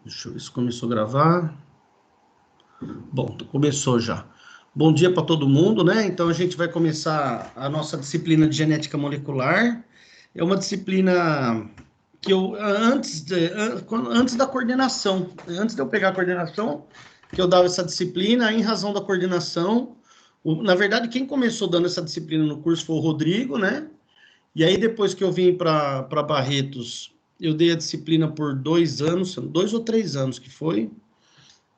Deixa eu ver se começou a gravar. Bom, começou já. Bom dia para todo mundo, né? Então a gente vai começar a nossa disciplina de genética molecular. É uma disciplina que eu, antes da coordenação, antes de eu pegar a coordenação, que eu dava essa disciplina, em razão da coordenação. Na verdade, quem começou dando essa disciplina no curso foi o Rodrigo, né? E aí, depois que eu vim para Barretos, eu dei a disciplina por 2 anos, 2 ou 3 anos que foi.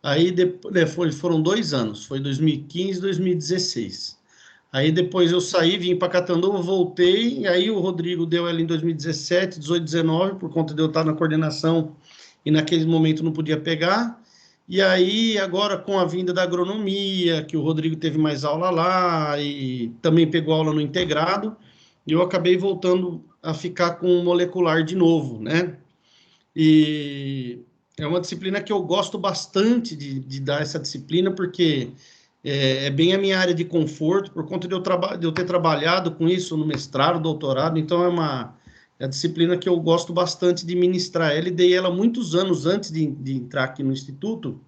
Aí depois, foram 2 anos, foi 2015 e 2016. Aí depois eu saí, vim para Catanduva, voltei, e aí o Rodrigo deu ela em 2017, 18, 19, por conta de eu estar na coordenação, e naquele momento não podia pegar. E aí, agora com a vinda da agronomia, que o Rodrigo teve mais aula lá, e também pegou aula no integrado, eu acabei voltando a ficar com o molecular de novo, né? E é uma disciplina que eu gosto bastante de dar essa disciplina, porque é bem a minha área de conforto, por conta de eu ter trabalhado com isso no mestrado, doutorado, então é a disciplina que eu gosto bastante de ministrar ela, e dei ela muitos anos antes de entrar aqui no Instituto.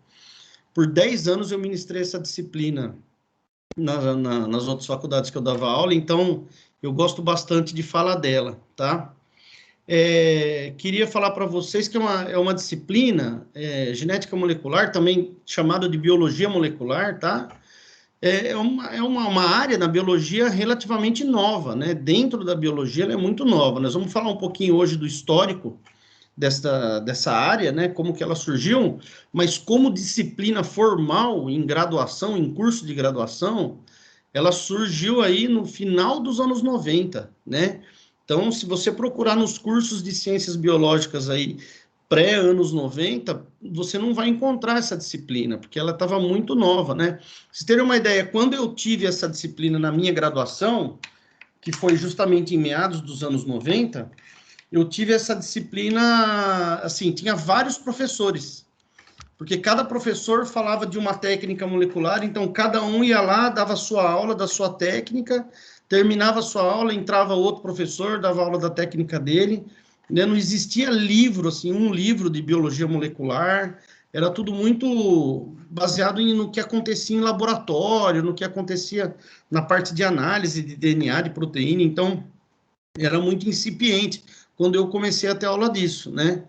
Por 10 anos eu ministrei essa disciplina nas outras faculdades que eu dava aula, então eu gosto bastante de falar dela, tá? Queria falar para vocês que é uma disciplina, genética molecular, também chamada de biologia molecular, tá? Uma área na biologia relativamente nova, né? Dentro da biologia ela é muito nova. Nós vamos falar um pouquinho hoje do histórico dessa área, né? Como que ela surgiu, mas como disciplina formal em graduação, em curso de graduação, ela surgiu aí no final dos anos 90, né? Então, se você procurar nos cursos de ciências biológicas aí, pré-anos 90, você não vai encontrar essa disciplina, porque ela estava muito nova, né? Pra vocês terem uma ideia, quando eu tive essa disciplina na minha graduação, que foi justamente em meados dos anos 90, eu tive essa disciplina, assim, tinha vários professores, porque cada professor falava de uma técnica molecular, então cada um ia lá, dava a sua aula da sua técnica, terminava a sua aula, entrava outro professor, dava aula da técnica dele, né? Não existia livro, assim, um livro de biologia molecular, era tudo muito baseado no que acontecia em laboratório, no que acontecia na parte de análise de DNA, de proteína, então era muito incipiente quando eu comecei a ter aula disso, né?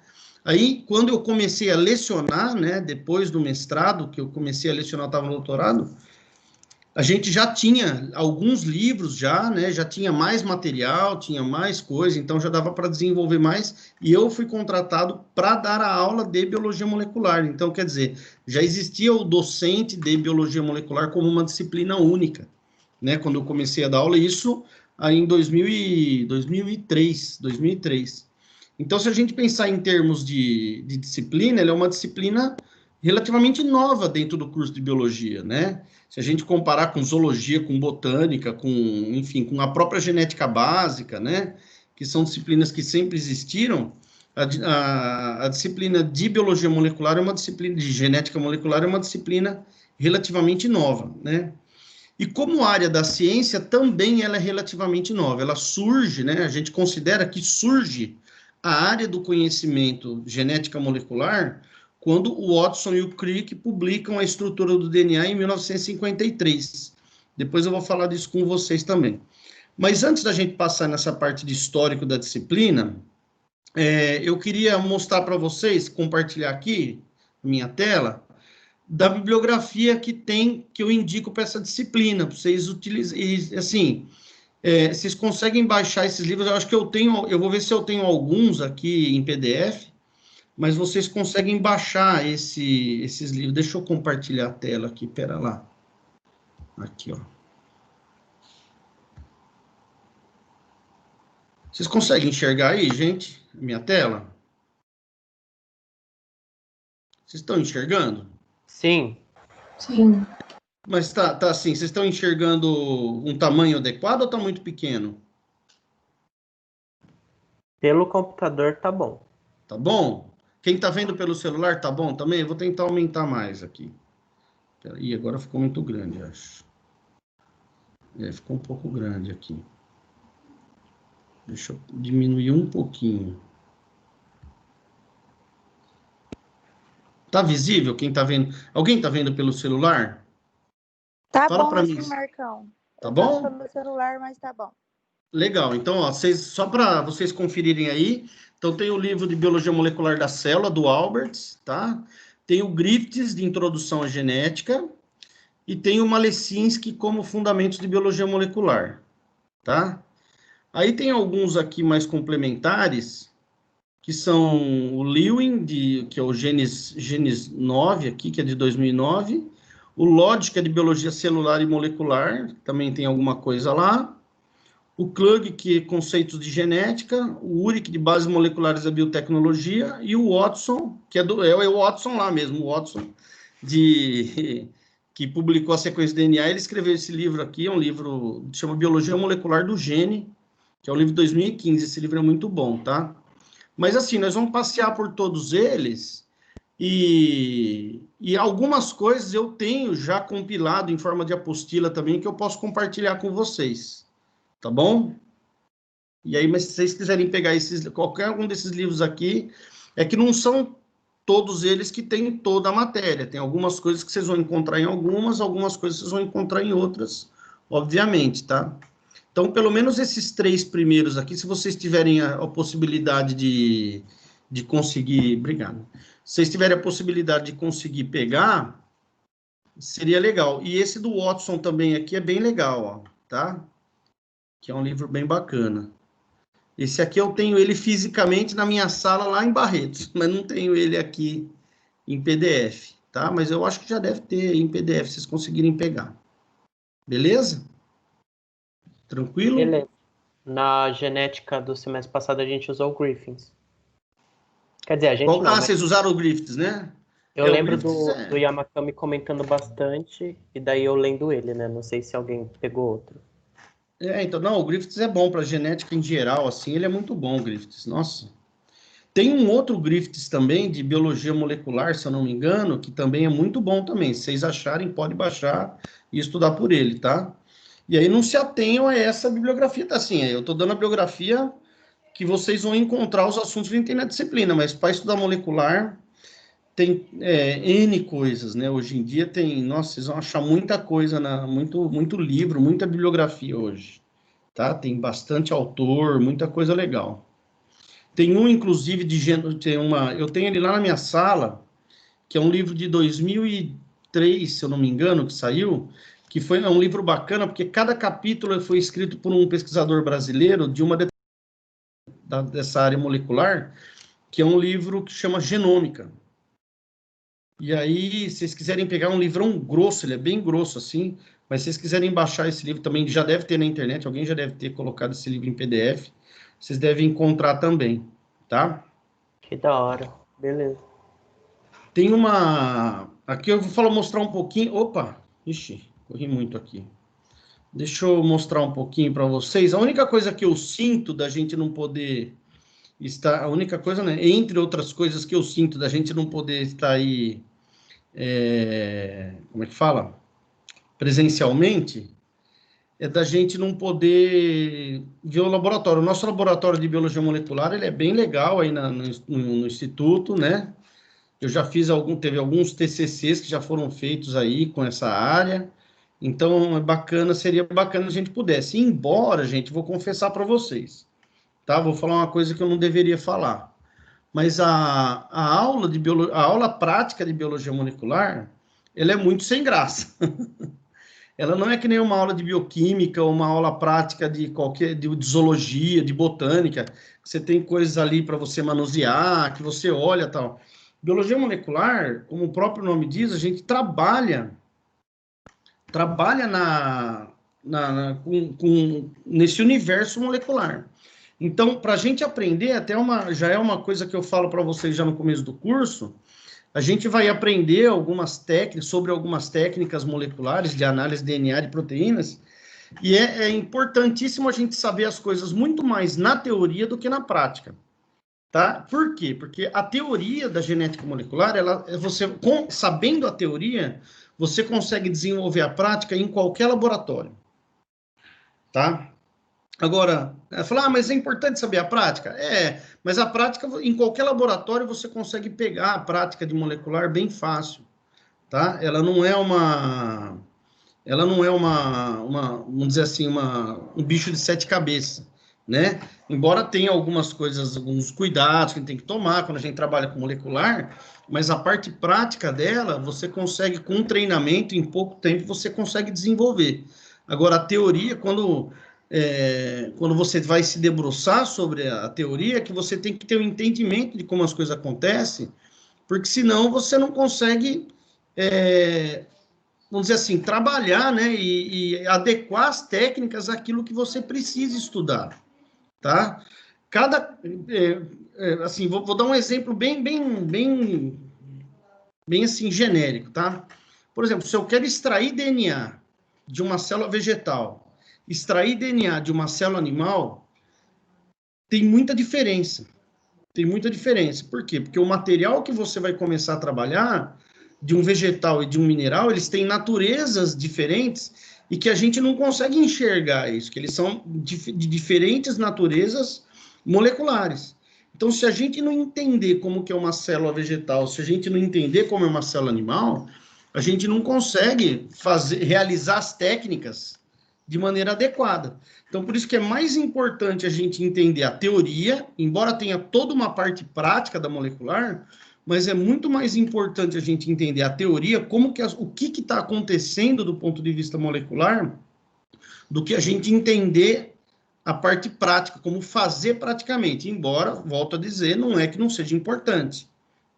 Aí, quando eu comecei a lecionar, né, depois do mestrado, que eu comecei a lecionar, estava no doutorado, a gente já tinha alguns livros já, né, já tinha mais material, tinha mais coisa, então já dava para desenvolver mais, e eu fui contratado para dar a aula de biologia molecular. Então, quer dizer, já existia o docente de biologia molecular como uma disciplina única, né, quando eu comecei a dar aula, isso aí em 2003. Então, se a gente pensar em termos de disciplina, ela é uma disciplina relativamente nova dentro do curso de biologia, né? Se a gente comparar com zoologia, com botânica, enfim, com a própria genética básica, né? Que são disciplinas que sempre existiram, a disciplina de biologia molecular é uma disciplina, de genética molecular é uma disciplina relativamente nova, né? E como área da ciência, também ela é relativamente nova. Ela surge, né? A gente considera que surge a área do conhecimento genética molecular quando o Watson e o Crick publicam a estrutura do DNA em 1953. Depois eu vou falar disso com vocês também. Mas antes da gente passar nessa parte de histórico da disciplina, eu queria mostrar para vocês, compartilhar aqui minha tela, da bibliografia que eu indico para essa disciplina, para vocês utilizarem, assim, vocês conseguem baixar esses livros, eu acho que eu vou ver se eu tenho alguns aqui em PDF, mas vocês conseguem baixar esses livros. Deixa eu compartilhar a tela aqui, pera lá. Aqui, ó. Vocês conseguem enxergar aí, gente, minha tela? Vocês estão enxergando? Sim. Sim. Mas tá assim, vocês estão enxergando um tamanho adequado ou tá muito pequeno? Pelo computador tá bom. Tá bom? Quem tá vendo pelo celular tá bom também? Eu vou tentar aumentar mais aqui. Ih, agora ficou muito grande, acho. Ficou um pouco grande aqui. Deixa eu diminuir um pouquinho. Tá visível? Quem tá vendo? Alguém tá vendo pelo celular? Tá Fala bom para mim. assim, Marcão. Tá Eu tô bom? pelo celular, mas tá bom. Legal. Então, ó, só para vocês conferirem aí, então tem o livro de Biologia Molecular da Célula, do Alberts, tá? Tem o Griffiths, de Introdução à Genética, e tem o Malecinski como Fundamentos de Biologia Molecular, tá? Aí tem alguns aqui mais complementares, que são o Lewin, que é o Genes 9 aqui, que é de 2009, o Lógica de Biologia Celular e Molecular, também tem alguma coisa lá, o Klug, que é Conceitos de Genética, o Uric, de Bases Moleculares da Biotecnologia, e o Watson, que é o Watson lá mesmo, o Watson, que publicou a sequência DNA, ele escreveu esse livro aqui, é um livro que chama Biologia Molecular do Gene, que é um livro de 2015, esse livro é muito bom, tá? Mas assim, nós vamos passear por todos eles, e algumas coisas eu tenho já compilado em forma de apostila também, que eu posso compartilhar com vocês. Tá bom? E aí, mas se vocês quiserem pegar qualquer um desses livros aqui, é que não são todos eles que têm toda a matéria. Tem algumas coisas que vocês vão encontrar em algumas coisas vocês vão encontrar em outras, obviamente, tá? Então, pelo menos esses 3 primeiros aqui, se vocês tiverem a possibilidade de conseguir... Obrigado. Se vocês tiverem a possibilidade de conseguir pegar, seria legal. E esse do Watson também aqui é bem legal, ó, tá? Que é um livro bem bacana. Esse aqui eu tenho ele fisicamente na minha sala lá em Barretos, mas não tenho ele aqui em PDF, tá? Mas eu acho que já deve ter em PDF, se vocês conseguirem pegar. Beleza? Tranquilo? Beleza. Na genética do semestre passado a gente usou o Griffins. Quer dizer, a gente não, mas vocês usaram o Griffiths, né? eu o lembro Griffiths do Yamakami comentando bastante, e daí eu lendo ele, né? Não sei se alguém pegou outro. Então, não, o Griffiths é bom para genética em geral, assim, ele é muito bom, o Griffiths, nossa. Tem um outro Griffiths também, de biologia molecular, se eu não me engano, que também é muito bom também. Se vocês acharem, pode baixar e estudar por ele, tá? E aí não se atenham a essa bibliografia, tá assim, eu estou dando a bibliografia que vocês vão encontrar os assuntos que a gente tem na disciplina, mas para estudar molecular tem N coisas, né? Hoje em dia tem, nossa, vocês vão achar muita coisa, muito livro, muita bibliografia hoje, tá? Tem bastante autor, muita coisa legal. Tem um, inclusive, eu tenho ele lá na minha sala, que é um livro de 2003, se eu não me engano, que saiu, que é um livro bacana, porque cada capítulo foi escrito por um pesquisador brasileiro de dessa área molecular, que é um livro que chama Genômica. E aí, se vocês quiserem pegar um livrão grosso, ele é bem grosso assim, mas se vocês quiserem baixar esse livro também, já deve ter na internet, alguém já deve ter colocado esse livro em PDF, vocês devem encontrar também, tá? Que da hora. Beleza. Tem aqui eu vou mostrar um pouquinho, opa, ixi, corri muito aqui. Deixa eu mostrar um pouquinho para vocês. A única coisa que eu sinto da gente não poder a única coisa, né, entre outras coisas que eu sinto da gente não poder estar aí, como é que fala? Presencialmente, é da gente não poder ver o laboratório. O nosso laboratório de biologia molecular, ele é bem legal aí no Instituto, né? Eu já teve alguns TCCs que já foram feitos aí com essa área, então seria bacana se a gente pudesse. Embora, gente, vou confessar para vocês, tá? Vou falar uma coisa que eu não deveria falar. Mas a aula prática de biologia molecular, ela é muito sem graça. Ela não é que nem uma aula de bioquímica ou uma aula prática de zoologia, de botânica, que você tem coisas ali para você manusear, que você olha, tal. Biologia molecular, como o próprio nome diz, a gente trabalha nesse universo molecular. Então, para a gente aprender, já é uma coisa que eu falo para vocês já no começo do curso, a gente vai aprender sobre algumas técnicas moleculares de análise de DNA de proteínas, e é importantíssimo a gente saber as coisas muito mais na teoria do que na prática. Tá? Por quê? Porque a teoria da genética molecular, sabendo a teoria, você consegue desenvolver a prática em qualquer laboratório. Tá? Agora, falar, mas é importante saber a prática? Mas a prática, em qualquer laboratório, você consegue pegar a prática de molecular bem fácil, tá? Vamos dizer assim, um bicho de 7 cabeças, né? Embora tenha algumas coisas, alguns cuidados que a gente tem que tomar quando a gente trabalha com molecular, mas a parte prática dela, você consegue, com treinamento, em pouco tempo, você consegue desenvolver. Agora, a teoria, quando você vai se debruçar sobre a teoria, que você tem que ter um entendimento de como as coisas acontecem, porque senão você não consegue, vamos dizer assim, trabalhar, né, e adequar as técnicas àquilo que você precisa estudar, tá? Assim, vou dar um exemplo bem assim, genérico, tá? Por exemplo, se eu quero extrair DNA de uma célula vegetal, extrair DNA de uma célula animal, tem muita diferença. Tem muita diferença. Por quê? Porque o material que você vai começar a trabalhar, de um vegetal e de um mineral, eles têm naturezas diferentes e que a gente não consegue enxergar isso, que eles são de diferentes naturezas moleculares. Então, se a gente não entender como que é uma célula vegetal, se a gente não entender como é uma célula animal, a gente não consegue realizar as técnicas de maneira adequada. Então, por isso que é mais importante a gente entender a teoria, embora tenha toda uma parte prática da molecular, mas é muito mais importante a gente entender a teoria, o que está acontecendo do ponto de vista molecular, do que a gente entender a parte prática, como fazer praticamente. Embora, volto a dizer, não é que não seja importante,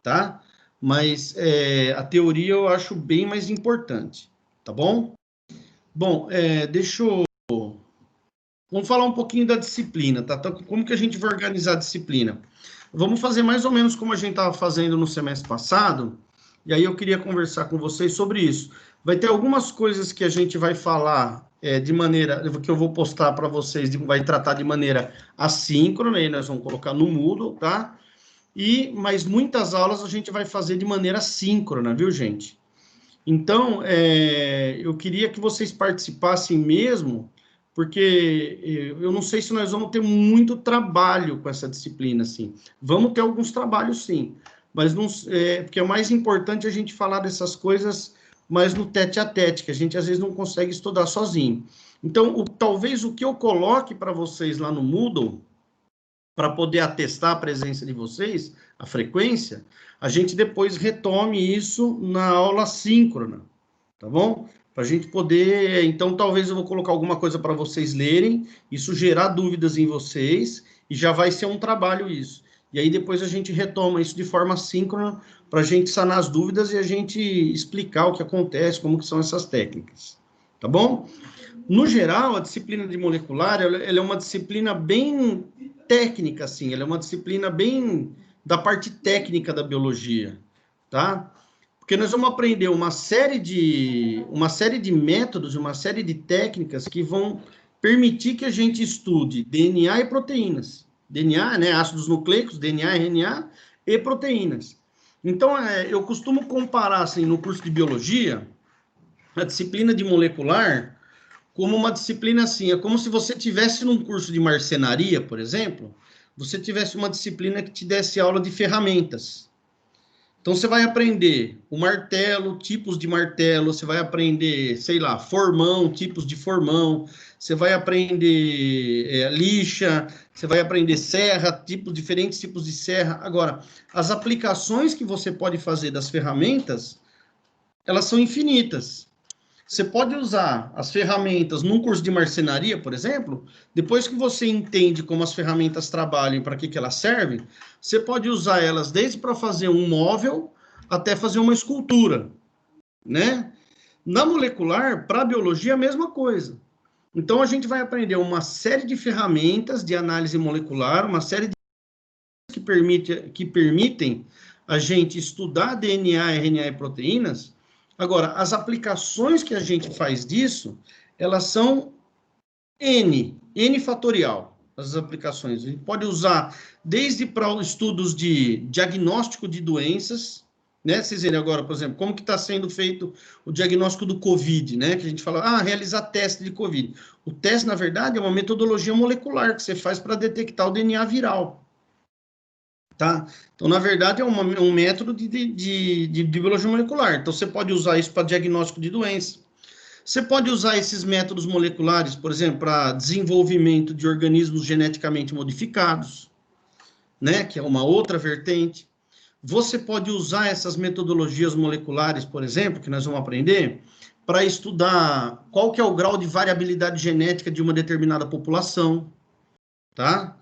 tá? Mas a teoria eu acho bem mais importante, tá bom? Bom, vamos falar um pouquinho da disciplina, tá? Então, como que a gente vai organizar a disciplina? Vamos fazer mais ou menos como a gente estava fazendo no semestre passado, e aí eu queria conversar com vocês sobre isso. Vai ter algumas coisas que a gente vai falar de maneira, que eu vou postar para vocês, vai tratar de maneira assíncrona, aí nós vamos colocar no Moodle, tá? Mas muitas aulas a gente vai fazer de maneira síncrona, viu, gente? Então, eu queria que vocês participassem mesmo, porque eu não sei se nós vamos ter muito trabalho com essa disciplina, assim. Vamos ter alguns trabalhos, sim, mas não, porque é mais importante a gente falar dessas coisas mais no tete-a-tete, que a gente às vezes não consegue estudar sozinho. Então, talvez o que eu coloque para vocês lá no Moodle, para poder atestar a presença de vocês, a frequência, a gente depois retome isso na aula síncrona, tá bom? Para a gente poder, então talvez eu vou colocar alguma coisa para vocês lerem, isso gerar dúvidas em vocês, e já vai ser um trabalho isso. E aí depois a gente retoma isso de forma síncrona, para a gente sanar as dúvidas e a gente explicar o que acontece, como que são essas técnicas, tá bom? No geral, a disciplina de molecular, ela é uma disciplina bem técnica, assim, ela é uma disciplina bem da parte técnica da biologia, tá? Porque nós vamos aprender uma série de métodos, uma série de técnicas que vão permitir que a gente estude DNA e proteínas. DNA, né, ácidos nucleicos, DNA, RNA e proteínas. Então, eu costumo comparar, assim, no curso de biologia, a disciplina de molecular como uma disciplina assim, é como se você tivesse num curso de marcenaria, por exemplo, você tivesse uma disciplina que te desse aula de ferramentas. Então, você vai aprender o martelo, tipos de martelo, você vai aprender, sei lá, formão, tipos de formão, você vai aprender lixa, você vai aprender serra, diferentes tipos de serra. Agora, as aplicações que você pode fazer das ferramentas, elas são infinitas. Você pode usar as ferramentas num curso de marcenaria, por exemplo, depois que você entende como as ferramentas trabalham e para que elas servem, você pode usar elas desde para fazer um móvel até fazer uma escultura, né? Na molecular, para a biologia, a mesma coisa. Então, a gente vai aprender uma série de ferramentas de análise molecular, uma série de que permitem a gente estudar DNA, RNA e proteínas. Agora, as aplicações que a gente faz disso, elas são N fatorial, as aplicações. A gente pode usar desde para estudos de diagnóstico de doenças, né? Vocês verem agora, por exemplo, como que está sendo feito o diagnóstico do COVID, né? Que a gente fala, realizar teste de COVID. O teste, na verdade, é uma metodologia molecular que você faz para detectar o DNA viral. Tá? Então, na verdade, é um método de biologia molecular. Então, você pode usar isso para diagnóstico de doença. Você pode usar esses métodos moleculares, por exemplo, para desenvolvimento de organismos geneticamente modificados, né? Que é uma outra vertente. Você pode usar essas metodologias moleculares, por exemplo, que nós vamos aprender, para estudar qual que é o grau de variabilidade genética de uma determinada população, tá?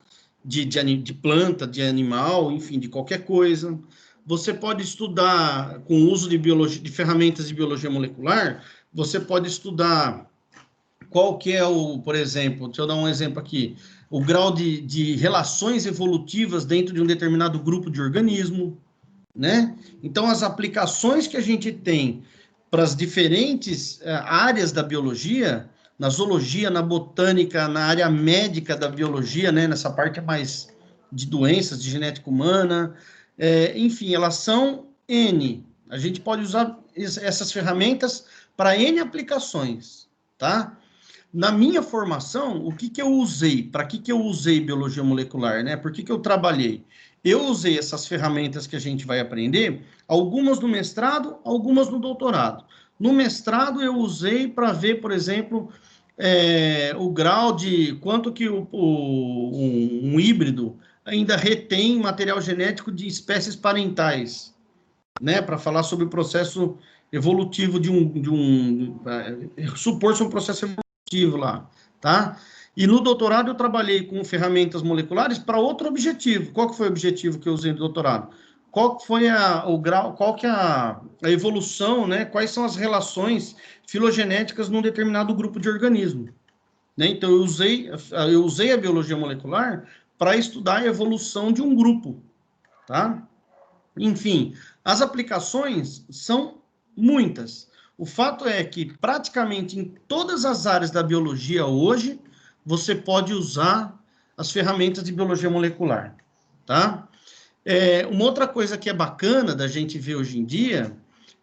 De planta, de animal, enfim, de qualquer coisa. Você pode estudar, com o uso de ferramentas de biologia molecular, você pode estudar qual que é por exemplo, deixa eu dar um exemplo aqui, o grau de relações evolutivas dentro de um determinado grupo de organismo, né? Então, as aplicações que a gente tem para as diferentes áreas da biologia, na zoologia, na botânica, na área médica da biologia, né? Nessa parte mais de doenças, de genética humana, enfim, elas são N. A gente pode usar essas ferramentas para N aplicações, tá? Na minha formação, o que eu usei? Para que eu usei biologia molecular, né? Por que eu trabalhei? Eu usei essas ferramentas que a gente vai aprender, algumas no mestrado, algumas no doutorado. No mestrado, eu usei para ver, por exemplo, o grau de quanto que um híbrido ainda retém material genético de espécies parentais, né? Para falar sobre o processo evolutivo supor-se um processo evolutivo lá, tá? E no doutorado eu trabalhei com ferramentas moleculares para outro objetivo. Qual que foi o objetivo que eu usei no doutorado? Qual foi o grau, qual que é a evolução, né? Quais são as relações filogenéticas num determinado grupo de organismo, né? Então eu usei a biologia molecular para estudar a evolução de um grupo, tá? Enfim, as aplicações são muitas. O fato é que praticamente em todas as áreas da biologia hoje, você pode usar as ferramentas de biologia molecular, tá? Uma outra coisa que é bacana da gente ver hoje em dia,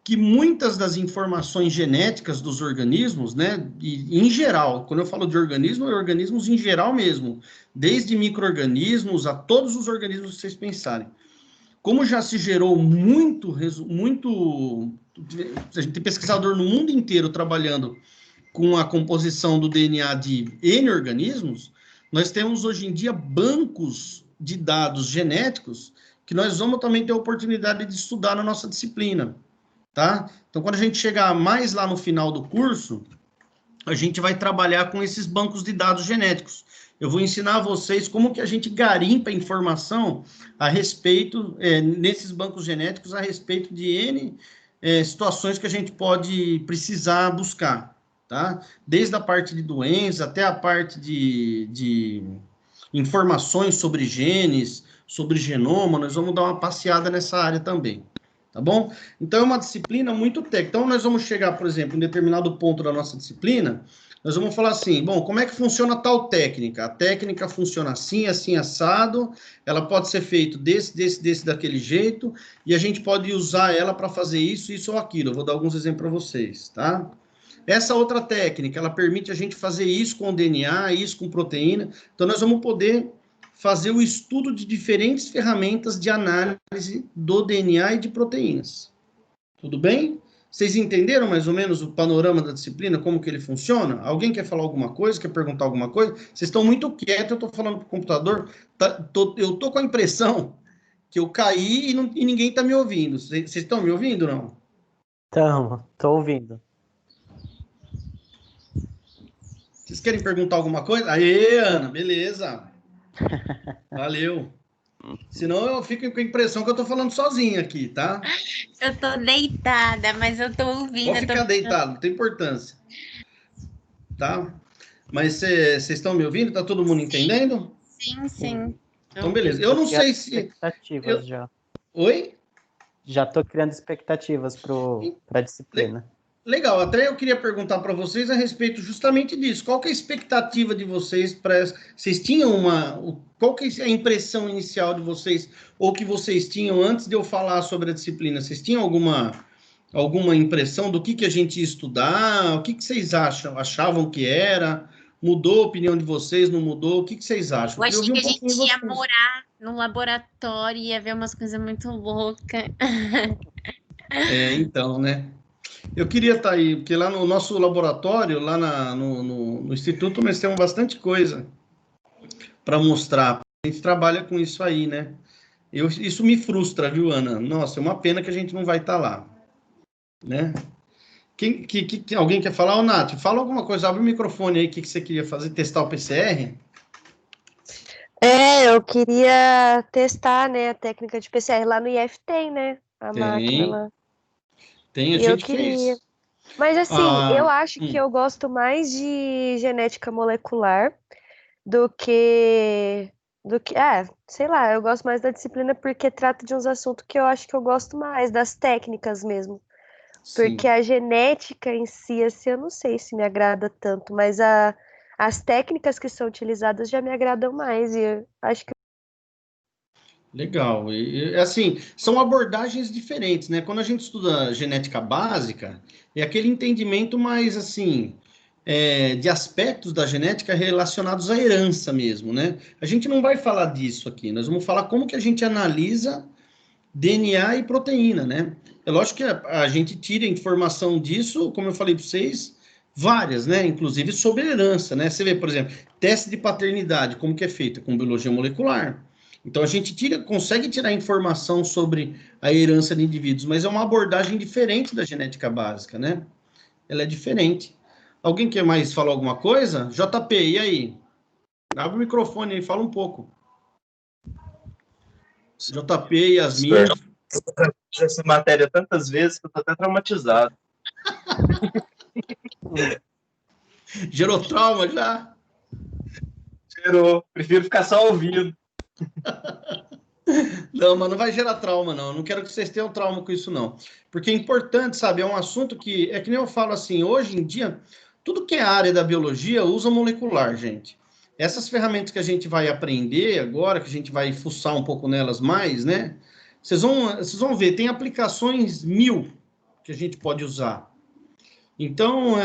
que muitas das informações genéticas dos organismos, né, em geral, quando eu falo de organismo, é organismos em geral mesmo, desde micro-organismos a todos os organismos que vocês pensarem. Como já se gerou muito, a gente tem pesquisador no mundo inteiro trabalhando com a composição do DNA de N organismos, nós temos hoje em dia bancos de dados genéticos que nós vamos também ter a oportunidade de estudar na nossa disciplina, tá? Então, quando a gente chegar mais lá no final do curso, a gente vai trabalhar com esses bancos de dados genéticos. Eu vou ensinar a vocês como que a gente garimpa informação a respeito, nesses bancos genéticos, a respeito de N situações que a gente pode precisar buscar, tá? Desde a parte de doenças até a parte de informações sobre genes, sobre genoma, nós vamos dar uma passeada nessa área também, tá bom? Então, é uma disciplina muito técnica. Então, nós vamos chegar, por exemplo, em determinado ponto da nossa disciplina, nós vamos falar assim, bom, como é que funciona tal técnica? A técnica funciona assim, assim, assado, ela pode ser feita daquele jeito, e a gente pode usar ela para fazer isso ou aquilo. Eu vou dar alguns exemplos para vocês, tá? Essa outra técnica, ela permite a gente fazer isso com DNA, isso com proteína. Então, nós vamos poder fazer o estudo de diferentes ferramentas de análise do DNA e de proteínas. Tudo bem? Vocês entenderam mais ou menos o panorama da disciplina, como que ele funciona? Alguém quer falar alguma coisa, quer perguntar alguma coisa? Vocês estão muito quietos, eu estou falando para o computador, eu estou com a impressão que eu caí e ninguém está me ouvindo. Vocês estão me ouvindo ou não? Estou ouvindo. Vocês querem perguntar alguma coisa? Aê, Ana, beleza. Valeu. Senão eu fico com a impressão que eu estou falando sozinho aqui, tá? Eu tô deitada, mas eu tô ouvindo. Pode ficar deitado, não tem importância. Tá? Mas vocês estão me ouvindo? Tá todo mundo entendendo? Sim. Então, beleza. Eu não sei se... Expectativas já. Oi? Já tô criando expectativas para a disciplina. Legal, até eu queria perguntar para vocês a respeito justamente disso. Qual que é a expectativa de vocês para... Vocês tinham qual que é a impressão inicial de vocês, ou que vocês tinham antes de eu falar sobre a disciplina? Vocês tinham alguma impressão do que a gente ia estudar? O que vocês achavam que era? Mudou a opinião de vocês, não mudou? O que vocês acham? Eu queria achei ouvir que um a gente pouquinho de ia vocês. morar no laboratório, ia ver umas coisas muito loucas. Então, né? Eu queria estar aí, porque lá no nosso laboratório, lá no Instituto, nós temos bastante coisa para mostrar. A gente trabalha com isso aí, né? Isso me frustra, viu, Ana? Nossa, é uma pena que a gente não vai estar lá, né? Alguém quer falar? Ô, Nath, fala alguma coisa, abre o microfone aí, o que você queria fazer? Testar o PCR? Eu queria testar, né, a técnica de PCR. Lá no IF tem, né, a máquina lá. Tem, a E eu gente queria. fez. Mas assim, eu acho que hum. eu gosto mais de genética molecular do que... sei lá, eu gosto mais da disciplina porque trata de uns assuntos que eu acho que eu gosto mais, das técnicas mesmo. Porque Sim. a genética em si, assim, eu não sei se me agrada tanto, mas as técnicas que são utilizadas já me agradam mais. E eu acho que Legal. Assim, são abordagens diferentes, né? Quando a gente estuda genética básica, é aquele entendimento mais, assim, de aspectos da genética relacionados à herança mesmo, né? A gente não vai falar disso aqui, nós vamos falar como que a gente analisa DNA e proteína, né? É lógico que a gente tira informação disso, como eu falei para vocês, várias, né? Inclusive sobre herança, né? Você vê, por exemplo, teste de paternidade, como que é feito? Com biologia molecular. Então a gente consegue tirar informação sobre a herança de indivíduos, mas é uma abordagem diferente da genética básica, né? Ela é diferente. Alguém quer mais falar alguma coisa? JP, e aí? Abre o microfone aí, fala um pouco. JP, Yasmin. Eu já essa matéria tantas vezes que eu tô até traumatizado. Gerou trauma já? Gerou. Prefiro ficar só ouvindo. Não, mas não vai gerar trauma, não. Eu não quero que vocês tenham trauma com isso, não. Porque é importante, sabe? É um assunto que... É que nem eu falo assim, hoje em dia, tudo que é área da biologia usa molecular, gente. Essas ferramentas que a gente vai aprender agora, que a gente vai fuçar um pouco nelas mais, né? Vocês vão ver, tem aplicações 1000 que a gente pode usar. Então,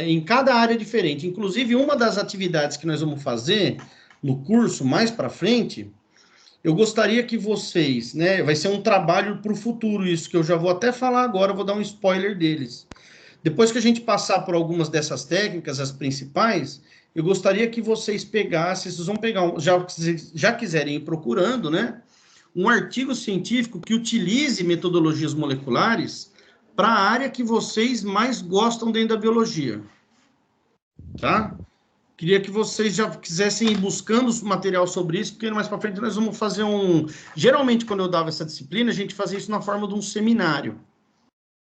em cada área diferente. Inclusive, uma das atividades que nós vamos fazer no curso mais para frente, eu gostaria que vocês, né? Vai ser um trabalho para o futuro, isso que eu já vou até falar agora, vou dar um spoiler deles. Depois que a gente passar por algumas dessas técnicas, as principais, eu gostaria que vocês pegassem, vocês vão pegar, já quiserem ir procurando, né? Um artigo científico que utilize metodologias moleculares para a área que vocês mais gostam dentro da biologia, tá? Queria que vocês já quisessem ir buscando material sobre isso, porque mais para frente nós vamos fazer Geralmente, quando eu dava essa disciplina, a gente fazia isso na forma de um seminário,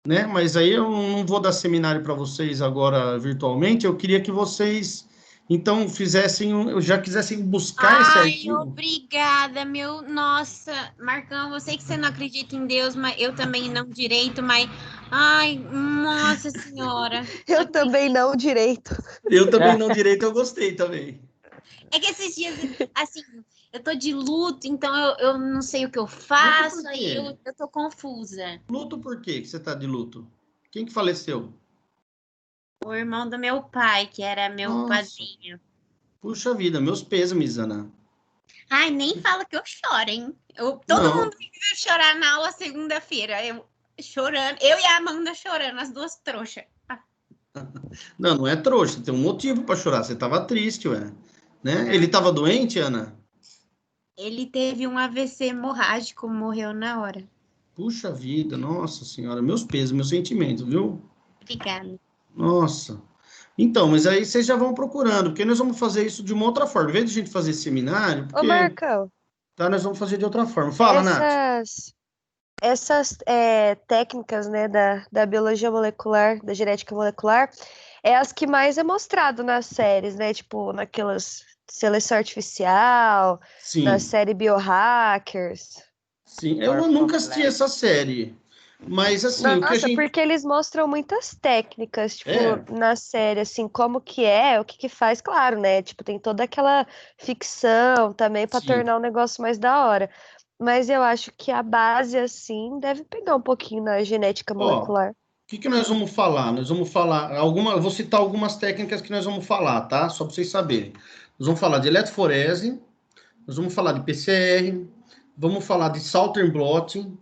né? Mas aí eu não vou dar seminário para vocês agora virtualmente, eu queria que vocês, então, já quisessem buscar esse artigo. Obrigada, meu... Nossa, Marcão, eu sei que você não acredita em Deus, mas eu também não direito, mas... Ai, nossa senhora. eu também não direito. Eu também não direito, eu gostei também. É que esses dias, assim, eu tô de luto, então eu não sei o que eu faço, aí eu tô confusa. Luto por quê que você tá de luto? Quem que faleceu? O irmão do meu pai, que era meu padrinho. Puxa vida, meus pêsames, Ana. Ai, nem fala que eu choro, hein? Todo mundo me viu chorar na aula segunda-feira. Eu chorando, eu e a Amanda chorando, as duas trouxas. Não é trouxa, tem um motivo para chorar. Você tava triste, ué. Né? Ele tava doente, Ana? Ele teve um AVC hemorrágico, morreu na hora. Puxa vida, nossa senhora, meus pesos, meus sentimentos, viu? Obrigada. Nossa. Então, mas aí vocês já vão procurando, porque nós vamos fazer isso de uma outra forma. Em vez de a gente fazer seminário, porque... Ô, Marcão. Tá, nós vamos fazer de outra forma. Fala, Nath. Essas técnicas, né, da biologia molecular, da genética molecular, é as que mais é mostrado nas séries, né? Tipo, naquelas seleção artificial, Sim. na série Biohackers. Sim, eu nunca assisti essa série. Mas, assim, o que a Nossa, gente... porque eles mostram muitas técnicas, tipo, É. na série, assim, como que é, o que que faz, claro, né? Tipo, tem toda aquela ficção também pra Sim. tornar o negócio mais da hora. Mas eu acho que a base, assim, deve pegar um pouquinho na genética Ó, molecular. o que nós vamos falar? Nós vamos falar eu vou citar algumas técnicas que nós vamos falar, tá? Só para vocês saberem. Nós vamos falar de eletroforese, nós vamos falar de PCR, vamos falar de Southern blotting,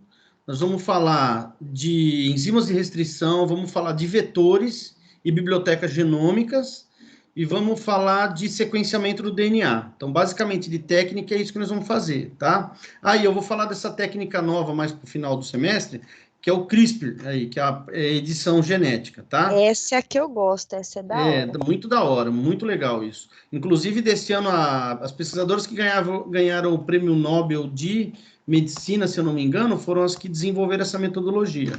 nós vamos falar de enzimas de restrição, vamos falar de vetores e bibliotecas genômicas e vamos falar de sequenciamento do DNA. Então, basicamente, de técnica é isso que nós vamos fazer, tá? Aí eu vou falar dessa técnica nova mais para o final do semestre, que é o CRISPR, aí, que é a edição genética, tá? Essa é a que eu gosto, essa é da hora. Muito da hora, muito legal isso. Inclusive, desse ano, as pesquisadoras que ganharam o prêmio Nobel de Medicina, se eu não me engano, foram as que desenvolveram essa metodologia,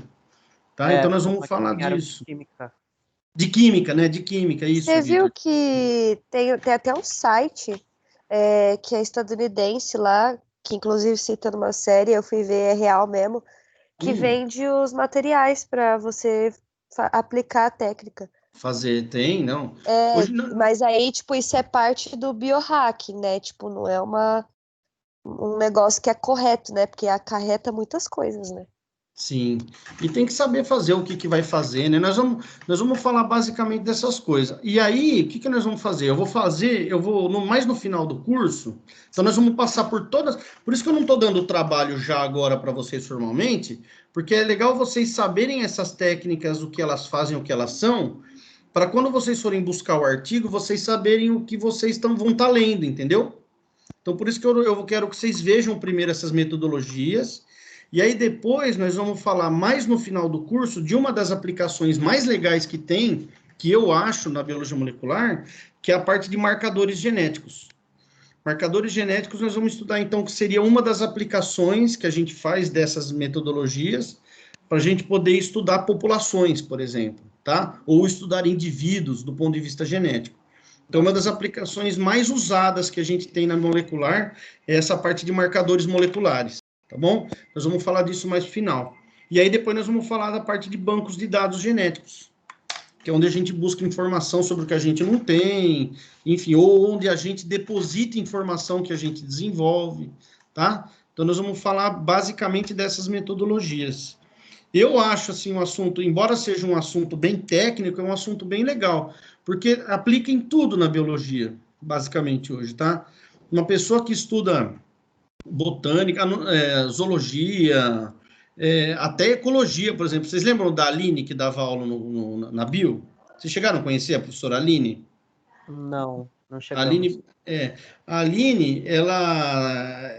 tá? Então, nós vamos falar disso. Química. De química, né? De química, isso, Você viu Vitor. que tem até um site que é estadunidense lá, que inclusive cita numa série, eu fui ver, é real mesmo, que vende os materiais para você aplicar a técnica. Fazer, tem, não. É, Hoje não. mas aí, tipo, isso é parte do biohacking, né? Tipo, não é um negócio que é correto, né? Porque acarreta muitas coisas, né? Sim, e tem que saber fazer o que vai fazer, né? Nós vamos falar basicamente dessas coisas. E aí, o que nós vamos fazer? Mais no final do curso, então nós vamos passar por todas. Por isso que eu não estou dando trabalho já agora para vocês formalmente, porque é legal vocês saberem essas técnicas, o que elas fazem, o que elas são, para quando vocês forem buscar o artigo, vocês saberem o que vocês vão estar lendo, entendeu? Então, por isso que eu quero que vocês vejam primeiro essas metodologias. E aí depois nós vamos falar mais no final do curso de uma das aplicações mais legais que tem, que eu acho na biologia molecular, que é a parte de marcadores genéticos. Marcadores genéticos nós vamos estudar então que seria uma das aplicações que a gente faz dessas metodologias para a gente poder estudar populações, por exemplo, tá? Ou estudar indivíduos do ponto de vista genético. Então, uma das aplicações mais usadas que a gente tem na molecular é essa parte de marcadores moleculares. Tá bom? Nós vamos falar disso mais no final. E aí depois nós vamos falar da parte de bancos de dados genéticos, que é onde a gente busca informação sobre o que a gente não tem, enfim, ou onde a gente deposita informação que a gente desenvolve, tá? Então nós vamos falar basicamente dessas metodologias. Eu acho assim um assunto, embora seja um assunto bem técnico, é um assunto bem legal, porque aplica em tudo na biologia, basicamente hoje, tá? Uma pessoa que estuda botânica, zoologia, até ecologia, por exemplo. Vocês lembram da Aline, que dava aula na Bio? Vocês chegaram a conhecer a professora Aline? Não A chegamos. Aline,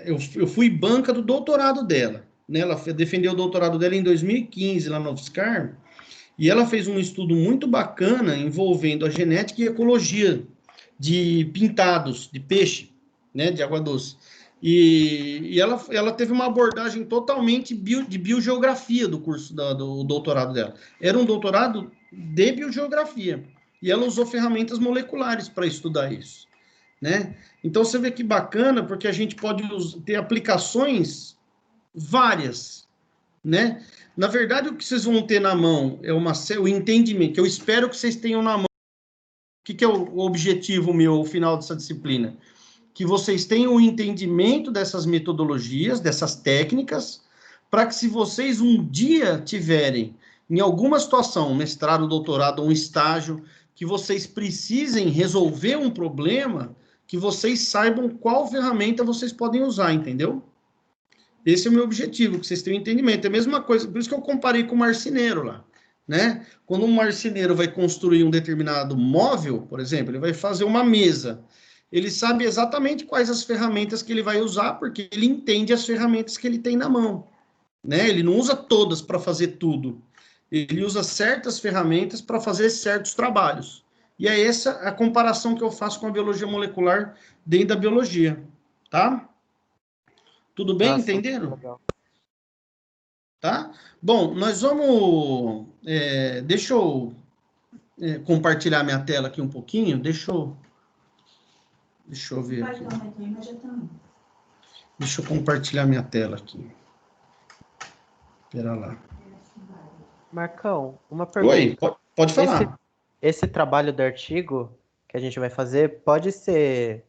eu fui banca do doutorado dela, né? Ela defendeu o doutorado dela em 2015, lá no UFSCar, e ela fez um estudo muito bacana envolvendo a genética e ecologia de pintados, de peixe, né, de água doce. E ela teve uma abordagem totalmente de biogeografia do curso do doutorado dela. Era um doutorado de biogeografia. E ela usou ferramentas moleculares para estudar isso, né? Então você vê que bacana, porque a gente pode ter aplicações várias, né? Na verdade, o que vocês vão ter na mão é o entendimento, que eu espero que vocês tenham na mão. O que é o objetivo meu ao final dessa disciplina? Que vocês tenham o entendimento dessas metodologias, dessas técnicas, para que se vocês um dia tiverem, em alguma situação, um mestrado, doutorado, um estágio, que vocês precisem resolver um problema, que vocês saibam qual ferramenta vocês podem usar, entendeu? Esse é o meu objetivo, que vocês tenham entendimento. É a mesma coisa, por isso que eu comparei com o marceneiro lá, né? Quando um marceneiro vai construir um determinado móvel, por exemplo, ele vai fazer uma mesa. Ele sabe exatamente quais as ferramentas que ele vai usar, porque ele entende as ferramentas que ele tem na mão, né? Ele não usa todas para fazer tudo. Ele usa certas ferramentas para fazer certos trabalhos. E é essa a comparação que eu faço com a biologia molecular dentro da biologia, tá? Tudo bem? Nossa, Entenderam? legal. Tá? Bom, nós vamos... deixa eu compartilhar minha tela aqui um pouquinho. Deixa eu ver aqui. Deixa eu compartilhar minha tela aqui. Espera lá. Marcão, uma pergunta. Oi, pode falar. Esse trabalho do artigo que a gente vai fazer pode ser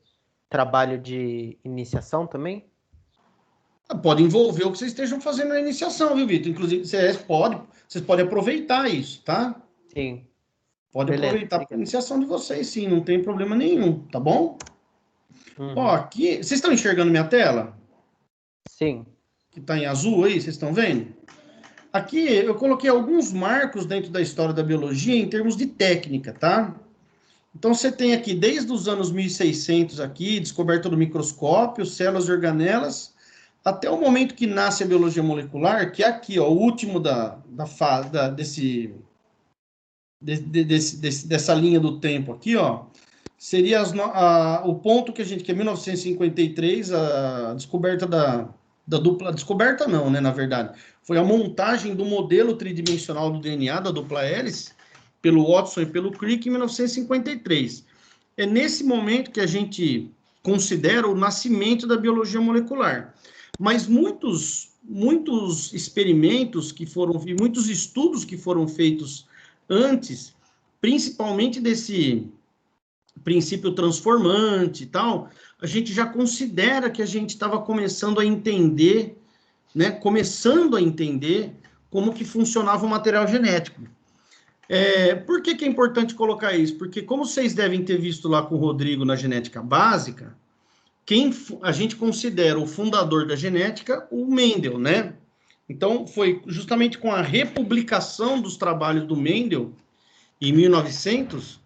trabalho de iniciação também? Pode envolver o que vocês estejam fazendo na iniciação, viu, Vitor? Inclusive, vocês podem aproveitar isso, tá? Sim. Pode Beleza, aproveitar para a obrigado. iniciação de vocês, sim, não tem problema nenhum, tá bom? Uhum. Ó, aqui, vocês estão enxergando minha tela? Sim. Que está em azul aí, vocês estão vendo? Aqui eu coloquei alguns marcos dentro da história da biologia em termos de técnica, tá? Então você tem aqui, desde os anos 1600 aqui, descoberta do microscópio, células e organelas, até o momento que nasce a biologia molecular, que é aqui, ó, o último dessa linha do tempo aqui, ó, seria o ponto que é 1953, a descoberta da dupla, descoberta não, né, na verdade, foi a montagem do modelo tridimensional do DNA, da dupla hélice, pelo Watson e pelo Crick, em 1953. É nesse momento que a gente considera o nascimento da biologia molecular. Mas muitos experimentos muitos estudos que foram feitos antes, principalmente desse princípio transformante e tal, a gente já considera que a gente estava começando a entender, né, como que funcionava o material genético. Por que é importante colocar isso? Porque, como vocês devem ter visto lá com o Rodrigo na genética básica, quem a gente considera o fundador da genética, o Mendel, né? Então, foi justamente com a republicação dos trabalhos do Mendel, em 1900,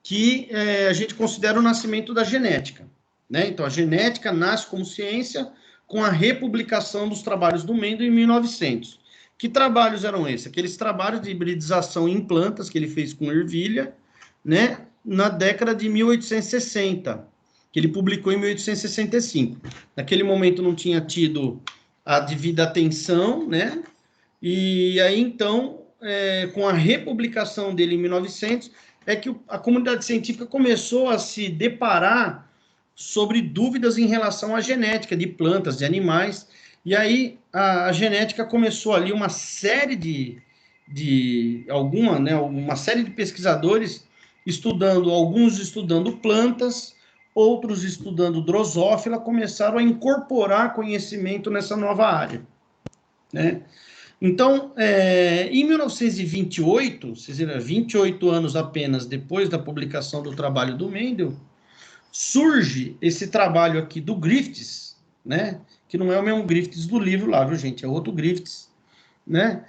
que a gente considera o nascimento da genética, né? Então, a genética nasce como ciência com a republicação dos trabalhos do Mendel em 1900. Que trabalhos eram esses? Aqueles trabalhos de hibridização em plantas que ele fez com ervilha, né? Na década de 1860, que ele publicou em 1865. Naquele momento não tinha tido a devida atenção, né? E aí, então, com a republicação dele em 1900, é que a comunidade científica começou a se deparar sobre dúvidas em relação à genética de plantas, de animais, e aí a genética começou ali uma série uma série de pesquisadores alguns estudando plantas, outros estudando drosófila, começaram a incorporar conhecimento nessa nova área, né? Então, em 1928, vocês viram, 28 anos apenas depois da publicação do trabalho do Mendel, surge esse trabalho aqui do Griffiths, né? Que não é o mesmo Griffiths do livro lá, viu, gente? É outro Griffiths, né?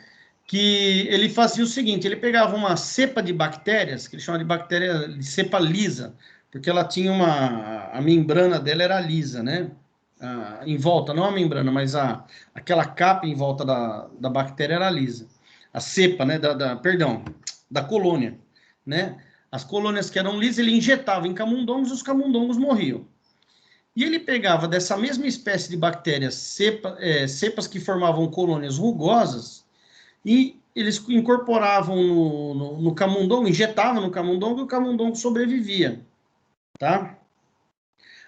Que ele fazia o seguinte, ele pegava uma cepa de bactérias, que ele chama de bactéria de cepa lisa, porque ela tinha a membrana dela era lisa, né? Em volta, não a membrana, mas aquela capa em volta da bactéria era lisa. A cepa, né, da colônia, né? As colônias que eram lisas, ele injetava em camundongos e os camundongos morriam. E ele pegava dessa mesma espécie de bactérias, cepas que formavam colônias rugosas, e eles incorporavam no camundongo, injetavam no camundongo e o camundongo sobrevivia, tá?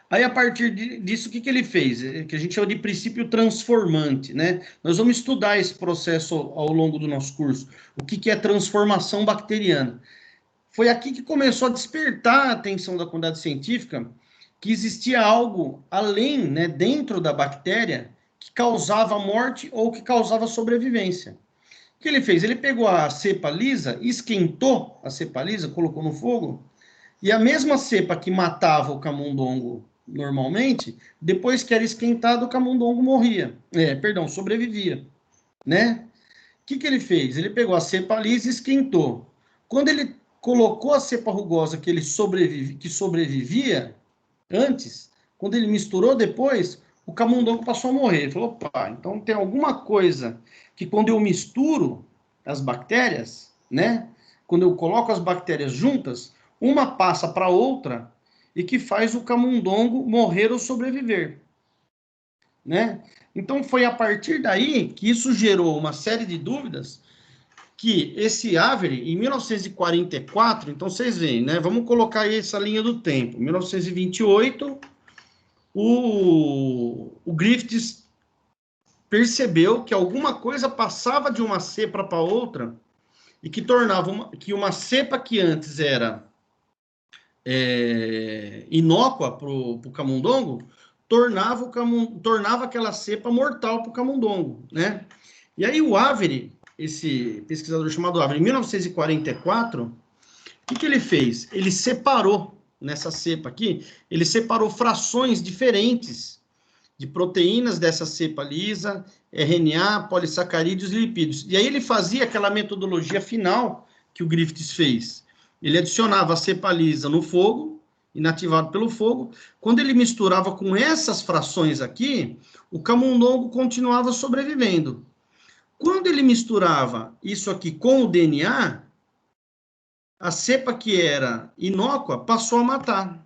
Aí, a partir disso, o que ele fez? Que a gente chama de princípio transformante, né? Nós vamos estudar esse processo ao longo do nosso curso. O que é transformação bacteriana? Foi aqui que começou a despertar a atenção da comunidade científica que existia algo além, né, dentro da bactéria, que causava morte ou que causava sobrevivência. O que ele fez? Ele pegou a cepa lisa, esquentou a cepa lisa, colocou no fogo, e a mesma cepa que matava o camundongo normalmente, depois que era esquentado, o camundongo sobrevivia, né? O que ele fez? Ele pegou a cepa lisa e esquentou. Quando ele colocou a cepa rugosa que sobrevivia antes, quando ele misturou depois, o camundongo passou a morrer. Ele falou, opa, então tem alguma coisa que quando eu misturo as bactérias, né? Quando eu coloco as bactérias juntas, uma passa para outra e que faz o camundongo morrer ou sobreviver, né? Então, foi a partir daí que isso gerou uma série de dúvidas que esse Avery, em 1944, então vocês veem, né? Vamos colocar aí essa linha do tempo. 1928, o Griffiths percebeu que alguma coisa passava de uma cepa para outra e que tornava que uma cepa que antes era inócua para o camundongo, tornava aquela cepa mortal para o camundongo, né? E aí o Avery, esse pesquisador chamado Avery, em 1944, o que ele fez? Ele separou, nessa cepa aqui, ele separou frações diferentes de proteínas dessa cepa lisa, RNA, polissacarídeos e lipídios. E aí ele fazia aquela metodologia final que o Griffiths fez. Ele adicionava a cepa lisa no fogo, inativado pelo fogo. Quando ele misturava com essas frações aqui, o camundongo continuava sobrevivendo. Quando ele misturava isso aqui com o DNA, a cepa que era inócua passou a matar.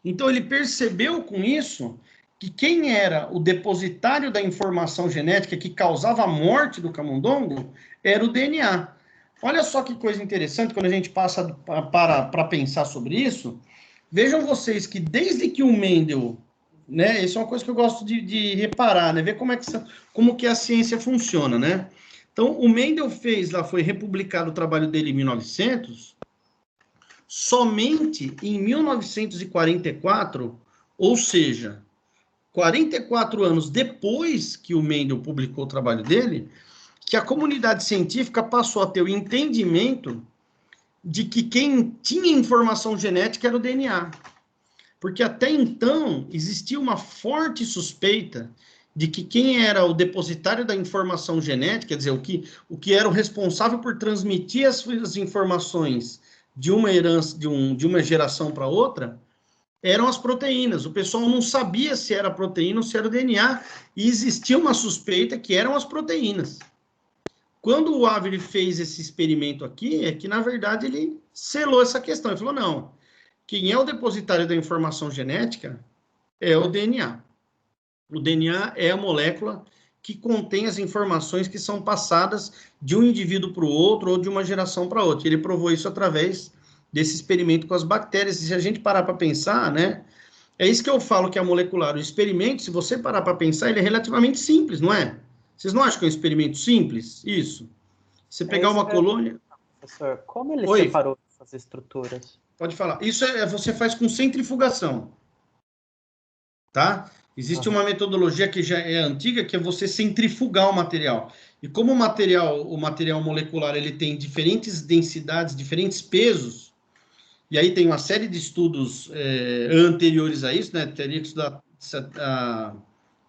Então ele percebeu com isso que quem era o depositário da informação genética que causava a morte do camundongo era o DNA. Olha só que coisa interessante quando a gente passa para pensar sobre isso. Vejam vocês que desde que o Mendel, né, isso é uma coisa que eu gosto de reparar, né, ver como que a ciência funciona, né? Então, o Mendel fez lá, foi republicado o trabalho dele em 1900, somente em 1944, ou seja, 44 anos depois que o Mendel publicou o trabalho dele, que a comunidade científica passou a ter o entendimento de que quem tinha informação genética era o DNA. Porque até então existia uma forte suspeita de que quem era o depositário da informação genética, quer dizer, o que era o responsável por transmitir as informações de uma herança, de uma geração para outra, eram as proteínas. O pessoal não sabia se era proteína ou se era o DNA, e existia uma suspeita que eram as proteínas. Quando o Avery fez esse experimento aqui, é que, na verdade, ele selou essa questão. Ele falou, não, quem é o depositário da informação genética é o DNA. O DNA é a molécula que contém as informações que são passadas de um indivíduo para o outro ou de uma geração para outra. Ele provou isso através desse experimento com as bactérias. E se a gente parar para pensar, né, é isso que eu falo que é molecular. O experimento, se você parar para pensar, ele é relativamente simples, não é? Vocês não acham que é um experimento simples? Isso. Você pegar uma colônia... Professor, como ele separou essas estruturas? Pode falar. Isso você faz com centrifugação. Tá? Existe uma metodologia que já é antiga, que é você centrifugar o material. E como o material molecular ele tem diferentes densidades, diferentes pesos, e aí tem uma série de estudos anteriores a isso, né? Teria que estudar...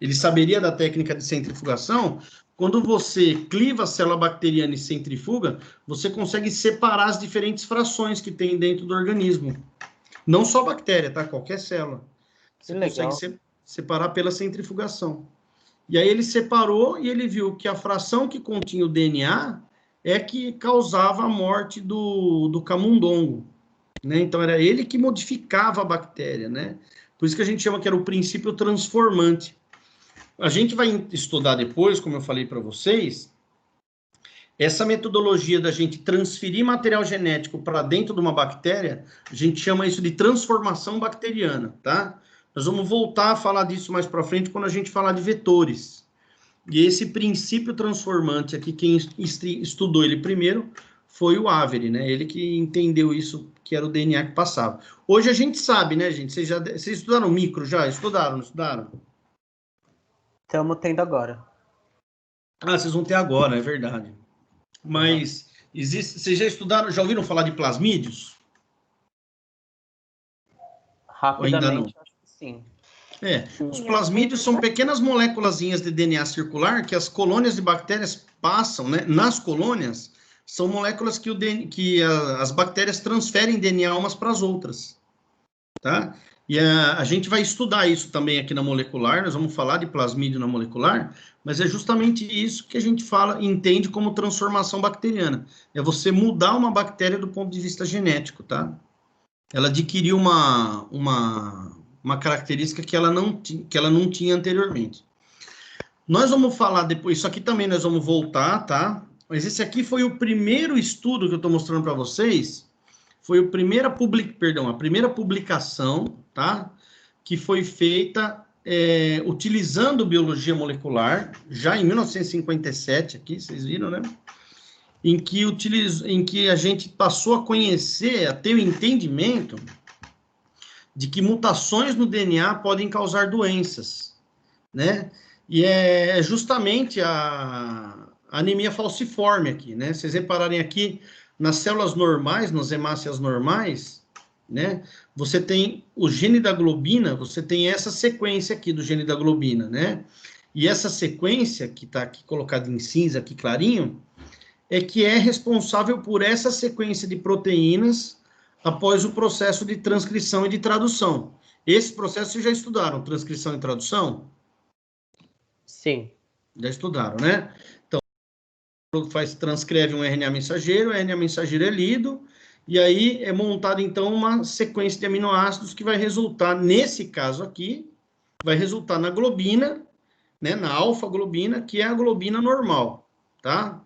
ele saberia da técnica de centrifugação. Quando você cliva a célula bacteriana e centrifuga, você consegue separar as diferentes frações que tem dentro do organismo. Não só bactéria, tá? Qualquer célula. Você consegue separar pela centrifugação. E aí ele separou e ele viu que a fração que continha o DNA é que causava a morte do camundongo, né? Então era ele que modificava a bactéria, né? Por isso que a gente chama que era o princípio transformante. A gente vai estudar depois, como eu falei para vocês, essa metodologia da gente transferir material genético para dentro de uma bactéria, a gente chama isso de transformação bacteriana, tá? Nós vamos voltar a falar disso mais para frente quando a gente falar de vetores. E esse princípio transformante aqui, quem estudou ele primeiro foi o Avery, né? Ele que entendeu isso, que era o DNA que passava. Hoje a gente sabe, né, gente? Vocês estudaram micro já? Estudaram, não estudaram? Estamos tendo agora. Ah, vocês vão ter agora, é verdade. Mas vocês já estudaram, já ouviram falar de plasmídios? Rapidamente, ainda não? acho que sim. Os plasmídios são pequenas moléculazinhas de DNA circular que as colônias de bactérias passam, né? Nas colônias, são moléculas que as bactérias transferem DNA umas para as outras, tá? E a gente vai estudar isso também aqui na molecular, nós vamos falar de plasmídio na molecular, mas é justamente isso que a gente entende como transformação bacteriana. É você mudar uma bactéria do ponto de vista genético, tá? Ela adquiriu uma característica que ela não tinha anteriormente. Nós vamos falar depois, isso aqui também nós vamos voltar, tá? Mas esse aqui foi o primeiro estudo que eu estou mostrando para vocês, foi a primeira publicação, tá? Que foi feita utilizando biologia molecular, já em 1957, aqui, vocês viram, né? em que a gente passou a conhecer, a ter o entendimento de que mutações no DNA podem causar doenças, né? E é justamente a anemia falciforme aqui, né? Vocês repararem aqui, nas células normais, nas hemácias normais, né? Você tem o gene da globina, você tem essa sequência aqui do gene da globina, né? E essa sequência, que está aqui colocada em cinza, aqui clarinho, é que é responsável por essa sequência de proteínas após o processo de transcrição e de tradução. Esse processo vocês já estudaram, transcrição e tradução? Sim. Já estudaram, né? Então, transcreve um RNA mensageiro, o RNA mensageiro é lido, e aí é montada, então, uma sequência de aminoácidos que vai resultar, nesse caso aqui, vai resultar na globina, né, na alfa-globina, que é a globina normal, tá?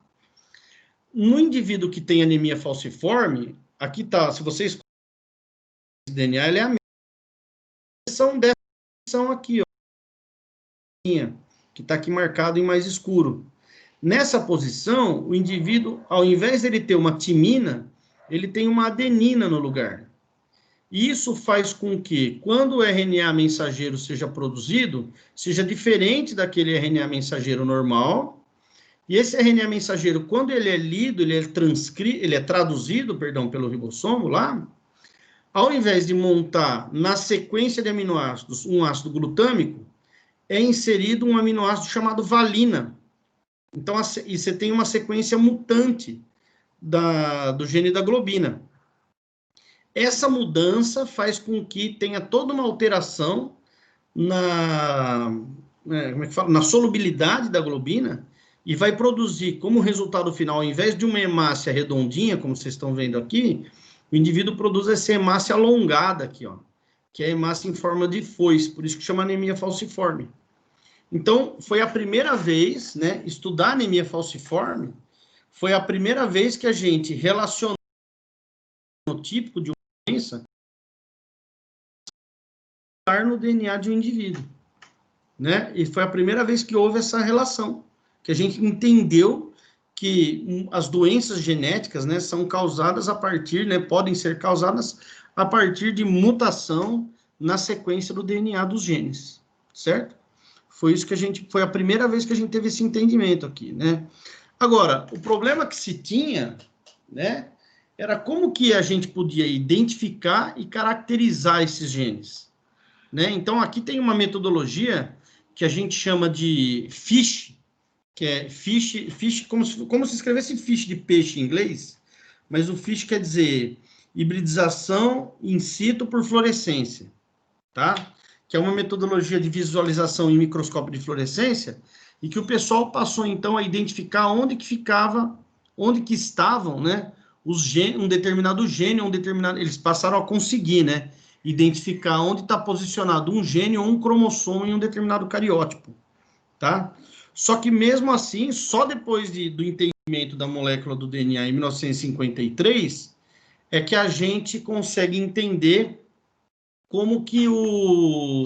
No indivíduo que tem anemia falciforme, aqui tá, se vocês DNA, ele é a mesma seção dessa seção aqui, ó, que está aqui marcado em mais escuro. Nessa posição, o indivíduo, ao invés de ele ter uma timina, ele tem uma adenina no lugar. Isso faz com que, quando o RNA mensageiro seja produzido, seja diferente daquele RNA mensageiro normal. E esse RNA mensageiro, quando ele é lido, ele é traduzido, perdão, pelo ribossomo lá, ao invés de montar na sequência de aminoácidos um ácido glutâmico, é inserido um aminoácido chamado valina. Então, e você tem uma sequência mutante do gene da globina. Essa mudança faz com que tenha toda uma alteração na solubilidade da globina e vai produzir, como resultado final, ao invés de uma hemácia redondinha, como vocês estão vendo aqui, o indivíduo produz essa hemácia alongada aqui, ó, que é a hemácia em forma de foice, por isso que chama anemia falciforme. Então, foi a primeira vez, né, estudar anemia falciforme, foi a primeira vez que a gente relacionou o típico de uma doença no DNA de um indivíduo, né? E foi a primeira vez que houve essa relação, que a gente entendeu que as doenças genéticas, né, são causadas a partir, né, podem ser causadas a partir de mutação na sequência do DNA dos genes, certo? Foi a primeira vez que a gente teve esse entendimento aqui, né? Agora, o problema que se tinha, né, era como que a gente podia identificar e caracterizar esses genes, né? Então, aqui tem uma metodologia que a gente chama de FISH, que é FISH como se escrevesse fish de peixe em inglês, mas o FISH quer dizer hibridização in situ por fluorescência, tá? Que é uma metodologia de visualização em microscópio de fluorescência, e que o pessoal passou, então, a identificar onde que estavam, né, um determinado gene, eles passaram a conseguir, né, identificar onde está posicionado um gene ou um cromossomo em um determinado cariótipo, tá? Só que, mesmo assim, só depois do entendimento da molécula do DNA em 1953, é que a gente consegue entender como que o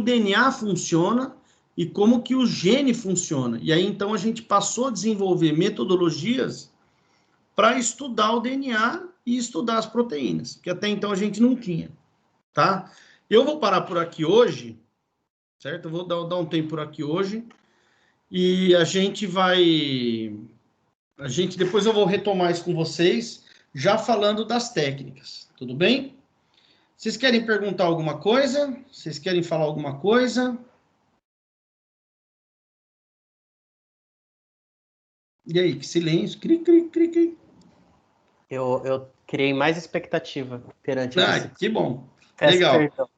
DNA funciona e como que o gene funciona. E aí, então, a gente passou a desenvolver metodologias para estudar o DNA e estudar as proteínas, que até então a gente não tinha, tá? Eu vou parar por aqui hoje, certo? Eu vou dar um tempo por aqui hoje, e depois eu vou retomar isso com vocês, já falando das técnicas, tudo bem? Vocês querem perguntar alguma coisa? Vocês querem falar alguma coisa? E aí, que silêncio. Cri, cri, cri, cri. Eu criei mais expectativa perante Que bom. Peço Legal. perdão.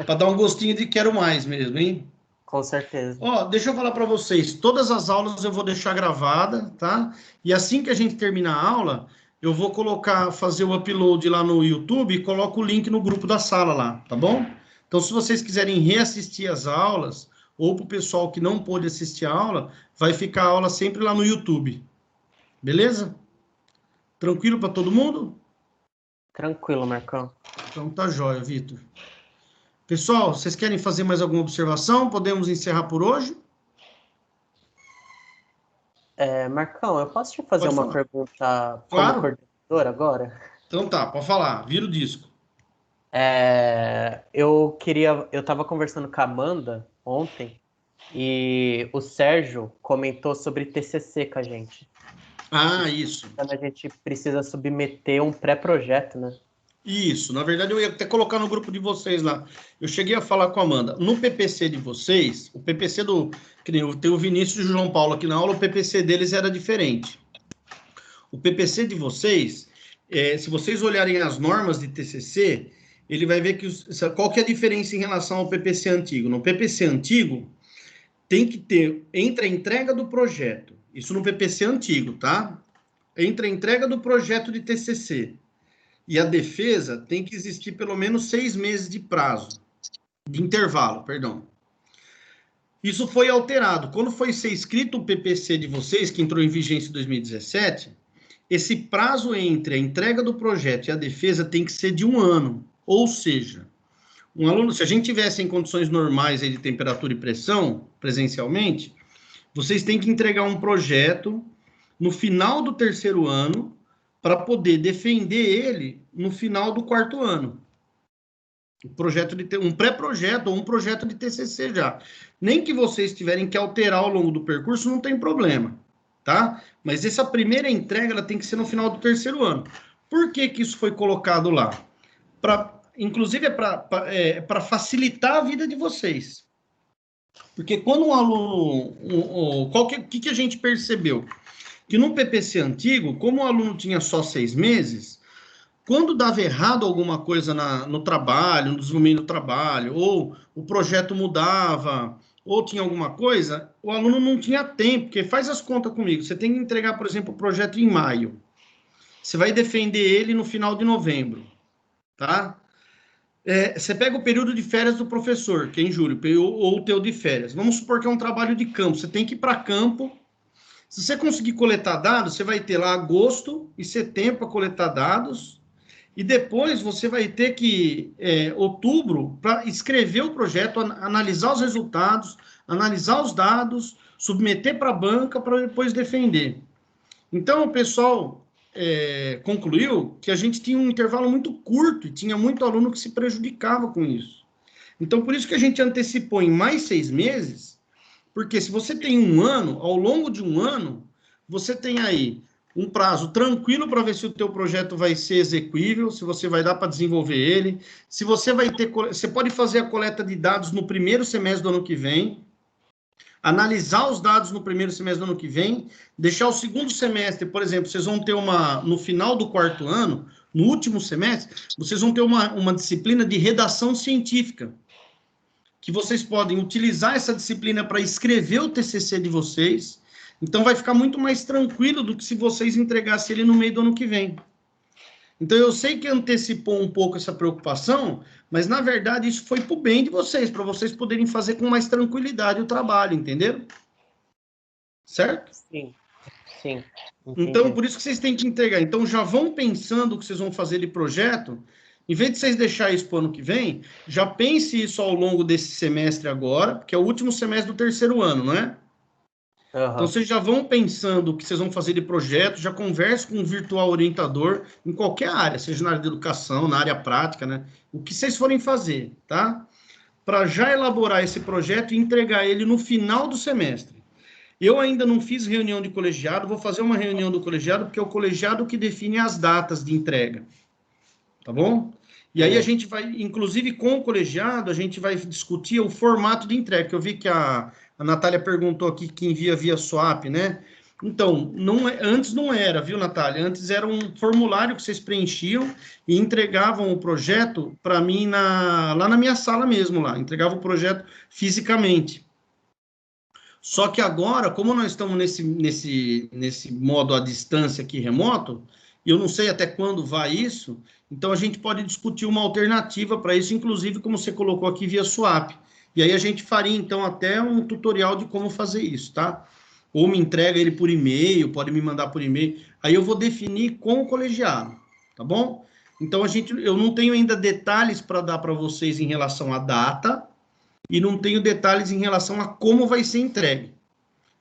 Para dar um gostinho de quero mais mesmo, hein? Com certeza. Ó, deixa eu falar para vocês, todas as aulas eu vou deixar gravada, tá? E assim que a gente terminar a aula, eu vou fazer o upload lá no YouTube e coloco o link no grupo da sala lá, tá bom? Então, se vocês quiserem reassistir as aulas, ou para o pessoal que não pôde assistir a aula, vai ficar a aula sempre lá no YouTube. Beleza? Tranquilo para todo mundo? Tranquilo, Marcão. Então tá jóia, Vitor. Pessoal, vocês querem fazer mais alguma observação? Podemos encerrar por hoje? Marcão, eu posso te fazer Pode uma falar. pergunta como Claro. coordenador agora? Então tá, pode falar. Vira o disco. Eu estava conversando com a Amanda ontem e o Sérgio comentou sobre TCC com a gente. Ah, isso. Quando a gente precisa submeter um pré-projeto, né? Isso. Na verdade, eu ia até colocar no grupo de vocês lá. Eu cheguei a falar com a Amanda. No PPC de vocês, o PPC que nem tem o Vinícius e o João Paulo aqui na aula, o PPC deles era diferente. O PPC de vocês, se vocês olharem as normas de TCC, ele vai ver qual que é a diferença em relação ao PPC antigo. No PPC antigo, tem que ter, entre a entrega do projeto, isso no PPC antigo, tá? Entre a entrega do projeto de TCC e a defesa, tem que existir pelo menos 6 meses de prazo, de intervalo, perdão. Isso foi alterado. Quando foi ser escrito o PPC de vocês, que entrou em vigência em 2017, esse prazo entre a entrega do projeto e a defesa tem que ser de 1 ano. Ou seja, um aluno, se a gente tivesse em condições normais aí de temperatura e pressão, presencialmente, vocês têm que entregar um projeto no final do 3º ano para poder defender ele no final do 4º ano. Um pré-projeto ou um projeto de TCC já. Nem que vocês tiverem que alterar ao longo do percurso, não tem problema, tá? Mas essa primeira entrega, ela tem que ser no final do 3º ano. Por que que isso foi colocado lá? Inclusive, para facilitar a vida de vocês. Porque quando um aluno... O que a gente percebeu? Que no PPC antigo, como o aluno tinha só 6 meses, quando dava errado alguma coisa no trabalho, no desenvolvimento do trabalho, ou o projeto mudava, ou tinha alguma coisa, o aluno não tinha tempo, porque faz as contas comigo. Você tem que entregar, por exemplo, o projeto em maio. Você vai defender ele no final de novembro, tá? Você pega o período de férias do professor, que é em julho, ou o teu de férias. Vamos supor que é um trabalho de campo. Você tem que ir para campo. Se você conseguir coletar dados, você vai ter lá agosto e setembro para coletar dados. E depois você vai ter que, outubro, para escrever o projeto, analisar os resultados, analisar os dados, submeter para a banca para depois defender. Então, o pessoal concluiu que a gente tinha um intervalo muito curto e tinha muito aluno que se prejudicava com isso. Então, por isso que a gente antecipou em mais 6 meses, porque se você tem 1 ano, ao longo de 1 ano, você tem aí um prazo tranquilo para ver se o teu projeto vai ser execuível, se você vai dar para desenvolver ele, se você vai ter... Você pode fazer a coleta de dados no primeiro semestre do ano que vem, analisar os dados no primeiro semestre do ano que vem, deixar o segundo semestre, por exemplo, vocês vão ter no final do 4º ano, no último semestre, vocês vão ter uma disciplina de redação científica, que vocês podem utilizar essa disciplina para escrever o TCC de vocês. Então, vai ficar muito mais tranquilo do que se vocês entregassem ele no meio do ano que vem. Então, eu sei que antecipou um pouco essa preocupação, mas, na verdade, isso foi para o bem de vocês, para vocês poderem fazer com mais tranquilidade o trabalho, entenderam? Certo? Sim, sim. Então, por isso que vocês têm que entregar. Então, já vão pensando o que vocês vão fazer de projeto. Em vez de vocês deixarem isso para o ano que vem, já pense isso ao longo desse semestre agora, porque é o último semestre do 3º ano, não é? Uhum. Então, vocês já vão pensando o que vocês vão fazer de projeto, já converse com um virtual orientador em qualquer área, seja na área de educação, na área prática, né? O que vocês forem fazer, tá? Para já elaborar esse projeto e entregar ele no final do semestre. Eu ainda não fiz reunião de colegiado, vou fazer uma reunião do colegiado, porque é o colegiado que define as datas de entrega. Tá bom? E aí a gente vai, inclusive com o colegiado, a gente vai discutir o formato de entrega, que eu vi que a Natália perguntou aqui que envia via swap, né? Então, antes não era, viu, Natália? Antes era um formulário que vocês preenchiam e entregavam o projeto para mim lá na minha sala mesmo, lá. Entregava o projeto fisicamente. Só que agora, como nós estamos nesse modo à distância aqui, remoto, e eu não sei até quando vai isso, então a gente pode discutir uma alternativa para isso, inclusive, como você colocou aqui, via swap. E aí a gente faria, então, até um tutorial de como fazer isso, tá? Ou me entrega ele por e-mail, pode me mandar por e-mail. Aí eu vou definir com o colegiado, tá bom? Então, eu não tenho ainda detalhes para dar para vocês em relação à data e não tenho detalhes em relação a como vai ser entregue.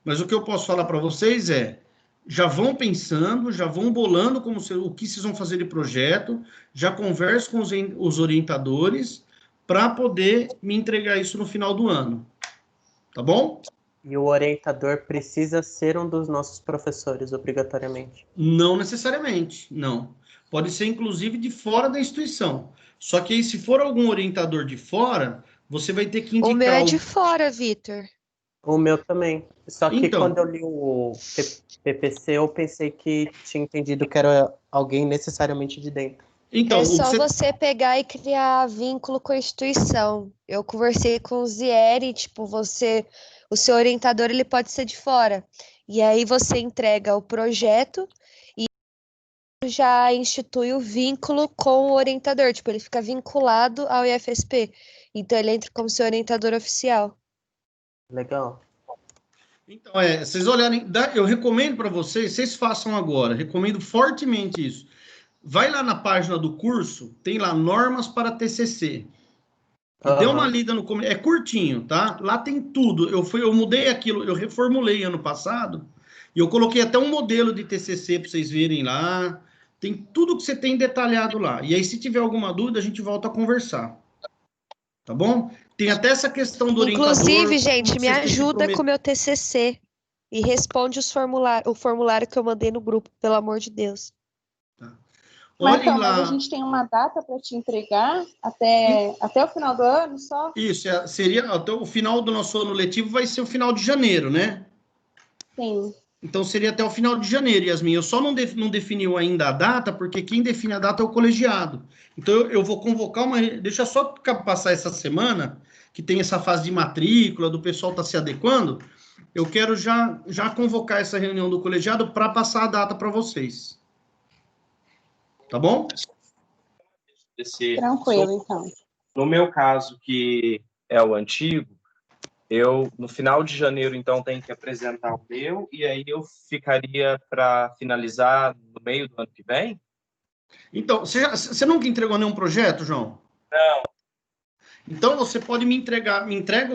Mas o que eu posso falar para vocês é, já vão pensando, já vão bolando o que vocês vão fazer de projeto, já converso com os orientadores para poder me entregar isso no final do ano. Tá bom? E o orientador precisa ser um dos nossos professores, obrigatoriamente. Não necessariamente, não. Pode ser, inclusive, de fora da instituição. Só que aí, se for algum orientador de fora, você vai ter que indicar... O meu é de fora, Vitor. O meu também. Só que Então. quando eu li o PPC, eu pensei que tinha entendido que era alguém necessariamente de dentro. Então, É só você pegar e criar vínculo com a instituição. Eu conversei com o Zieri, tipo, o seu orientador, ele pode ser de fora. E aí você entrega o projeto e já institui o vínculo com o orientador. Tipo, ele fica vinculado ao IFSP. Então, ele entra como seu orientador oficial. Legal. Então, vocês olharem, eu recomendo para vocês façam agora, recomendo fortemente isso. Vai lá na página do curso, tem lá normas para TCC. Dê uma lida no começo, é curtinho, tá? Lá tem tudo. Eu mudei aquilo, eu reformulei ano passado, e eu coloquei até um modelo de TCC para vocês verem lá. Tem tudo que você tem detalhado lá. E aí, se tiver alguma dúvida, a gente volta a conversar. Tá bom? Tem até essa questão do orientador. Inclusive, gente, me ajuda com o meu TCC e responde o formulário que eu mandei no grupo, pelo amor de Deus. Tá. Mas a gente tem uma data para te entregar até o final do ano só? Isso, seria até o final do nosso ano letivo, vai ser o final de janeiro, né? Sim. Então seria até o final de janeiro, Yasmin. Eu só não definiu ainda a data, porque quem define a data é o colegiado. Então eu vou convocar deixa eu só passar essa semana, que tem essa fase de matrícula, do pessoal tá se adequando. Eu quero já convocar essa reunião do colegiado para passar a data para vocês. Tá bom? Tranquilo, então. No meu caso, que é o antigo, eu, no final de janeiro, então, tenho que apresentar o meu, e aí eu ficaria para finalizar no meio do ano que vem? Então, você nunca entregou nenhum projeto, João? Não. Então, você pode me entrega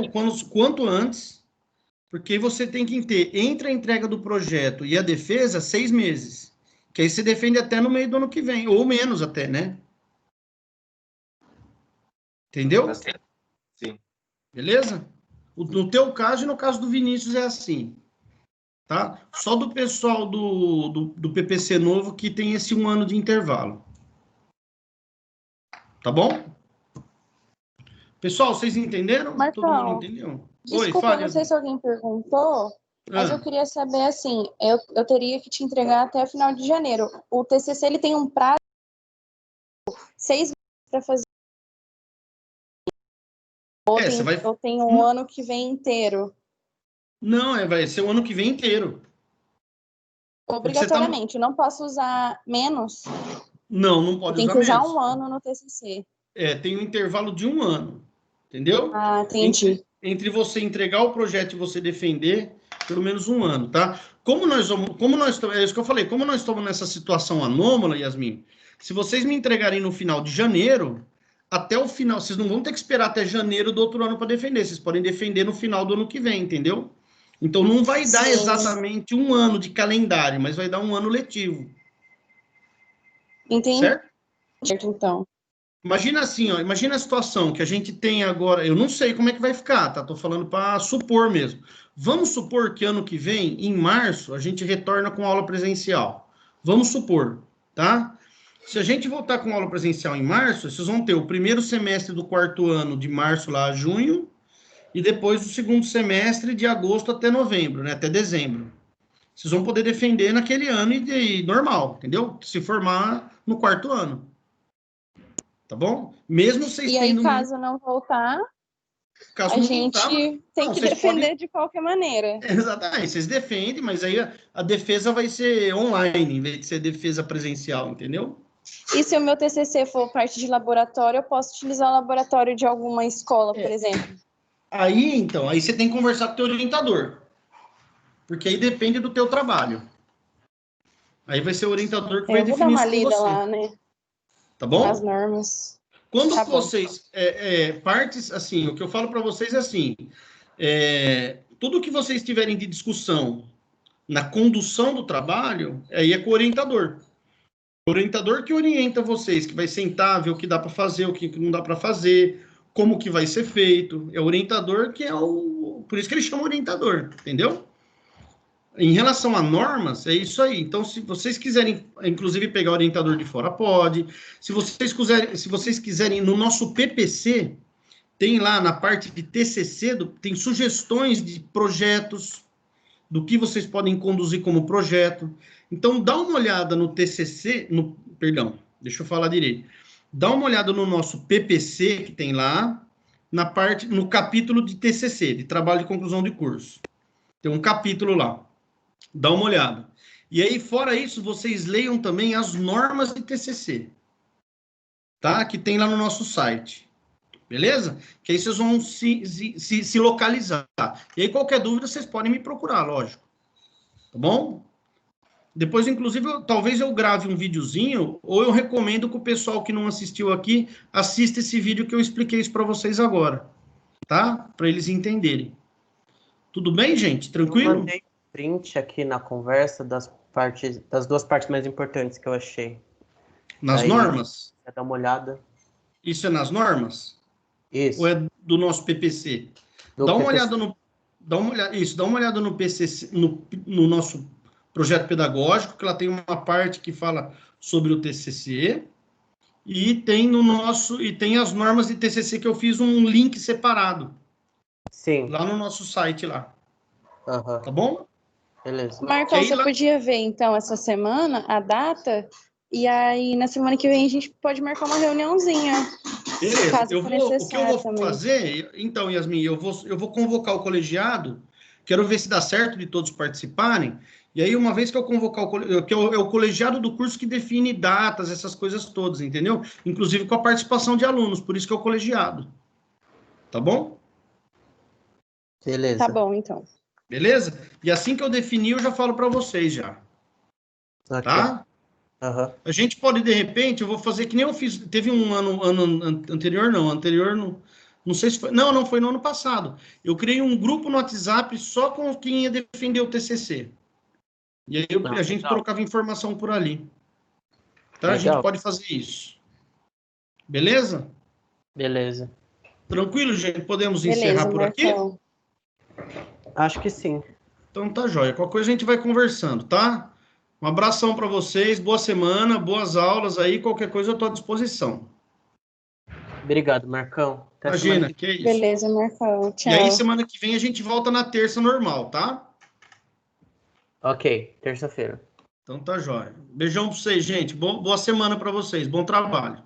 o quanto antes, porque você tem que ter, entre a entrega do projeto e a defesa, 6 meses. Que aí você defende até no meio do ano que vem, ou menos até, né? Entendeu? Sim. Beleza? No teu caso e no caso do Vinícius é assim. Tá? Só do pessoal do PPC novo que tem esse 1 ano de intervalo. Tá bom? Pessoal, vocês entenderam? Marcão, todo mundo entendeu? Desculpa, não sei se alguém perguntou, mas eu queria saber, assim, eu teria que te entregar até o final de janeiro. O TCC, ele tem um prazo de 6 meses para fazer. Ou tem um ano que vem inteiro? Não, vai ser o ano que vem inteiro. Obrigatoriamente, eu não posso usar menos? Não pode usar menos. Tem que usar 1 ano no TCC. Tem um intervalo de 1 ano, entendeu? Ah, entendi. Entre você entregar o projeto e você defender, pelo menos 1 ano, tá? É isso que eu falei, como nós estamos nessa situação anômala, Yasmin, se vocês me entregarem no final de janeiro, até o final, vocês não vão ter que esperar até janeiro do outro ano para defender, vocês podem defender no final do ano que vem, entendeu? Então não vai dar exatamente 1 ano de calendário, mas vai dar 1 ano letivo. Entendi. Certo, então. Imagina assim, imagina a situação que a gente tem agora, eu não sei como é que vai ficar, tá? Tô falando para supor mesmo. Vamos supor que ano que vem, em março, a gente retorna com aula presencial. Vamos supor, tá? Se a gente voltar com aula presencial em março, vocês vão ter o primeiro semestre do 4º ano, de março lá a junho, e depois o segundo semestre de agosto até novembro, né? Até dezembro. Vocês vão poder defender naquele ano e normal, entendeu? Se formar no 4º ano. Tá bom? Mesmo vocês tendo... E aí, caso não voltar, a gente tem que defender de qualquer maneira. Exatamente, vocês defendem, mas aí a defesa vai ser online, em vez de ser defesa presencial, entendeu? E se o meu TCC for parte de laboratório, eu posso utilizar o laboratório de alguma escola, por exemplo? Aí você tem que conversar com o teu orientador. Porque aí depende do teu trabalho. Aí vai ser o orientador que vai definir isso com você. Eu vou dar uma lida lá, né? Tá bom? As normas. Quando vocês... partes, assim, o que eu falo para vocês é assim... tudo que vocês tiverem de discussão na condução do trabalho, aí é com o orientador. O orientador que orienta vocês, que vai sentar, ver o que dá para fazer, o que não dá para fazer, como que vai ser feito. É o orientador que é o... Por isso que ele chama orientador, entendeu? Em relação a normas, é isso aí. Então, se vocês quiserem, inclusive, pegar o orientador de fora, pode. Se vocês quiserem, no nosso PPC, tem lá na parte de TCC, tem sugestões de projetos, do que vocês podem conduzir como projeto. Então, dá uma olhada no TCC, perdão, deixa eu falar direito. Dá uma olhada no nosso PPC, que tem lá, no capítulo de TCC, de Trabalho de Conclusão de Curso. Tem um capítulo lá. Dá uma olhada. E aí, fora isso, vocês leiam também as normas de TCC, tá? Que tem lá no nosso site. Beleza? Que aí vocês vão se localizar. E aí, qualquer dúvida, vocês podem me procurar, lógico. Tá bom? Depois, inclusive, talvez eu grave um videozinho, ou eu recomendo que o pessoal que não assistiu aqui, assista esse vídeo que eu expliquei isso para vocês agora. Tá? Para eles entenderem. Tudo bem, gente? Tranquilo? Eu mandei print aqui na conversa das duas partes mais importantes que eu achei. Nas Aí, normas? Quer dar uma olhada? Isso é nas normas? Isso. Ou é do nosso PPC? Dá uma olhada no PCC, no nosso projeto pedagógico, que lá tem uma parte que fala sobre o TCC, e tem tem as normas de TCC que eu fiz um link separado. Sim. Lá no nosso site lá. Uhum. Tá bom? Beleza. Marcão, você podia ver, então, essa semana, a data, e aí na semana que vem a gente pode marcar uma reuniãozinha. Beleza. O que eu vou fazer, então, Yasmin, eu vou convocar o colegiado, quero ver se dá certo de todos participarem, e aí, uma vez que eu convocar que é o colegiado do curso que define datas, essas coisas todas, entendeu? Inclusive com a participação de alunos, por isso que é o colegiado. Tá bom? Beleza. Tá bom, então. Beleza? E assim que eu definir, eu já falo para vocês já. Okay. Tá? Uhum. A gente pode, de repente, eu vou fazer que nem eu fiz, teve um ano anterior, não sei se foi, não foi no ano passado. Eu criei um grupo no WhatsApp só com quem ia defender o TCC. E aí a gente trocava informação por ali. Tá? A gente pode fazer isso. Beleza? Beleza. Tranquilo, gente? Podemos encerrar por aqui? Acho que sim. Então tá jóia. Qualquer coisa a gente vai conversando, tá? Um abração para vocês, boa semana, boas aulas aí, qualquer coisa eu estou à disposição. Obrigado, Marcão. Até imagina, que é isso. Beleza, Marcão. Tchau. E aí, semana que vem, a gente volta na terça normal, tá? Ok, terça-feira. Então tá jóia. Beijão para vocês, gente. Boa semana para vocês. Bom trabalho.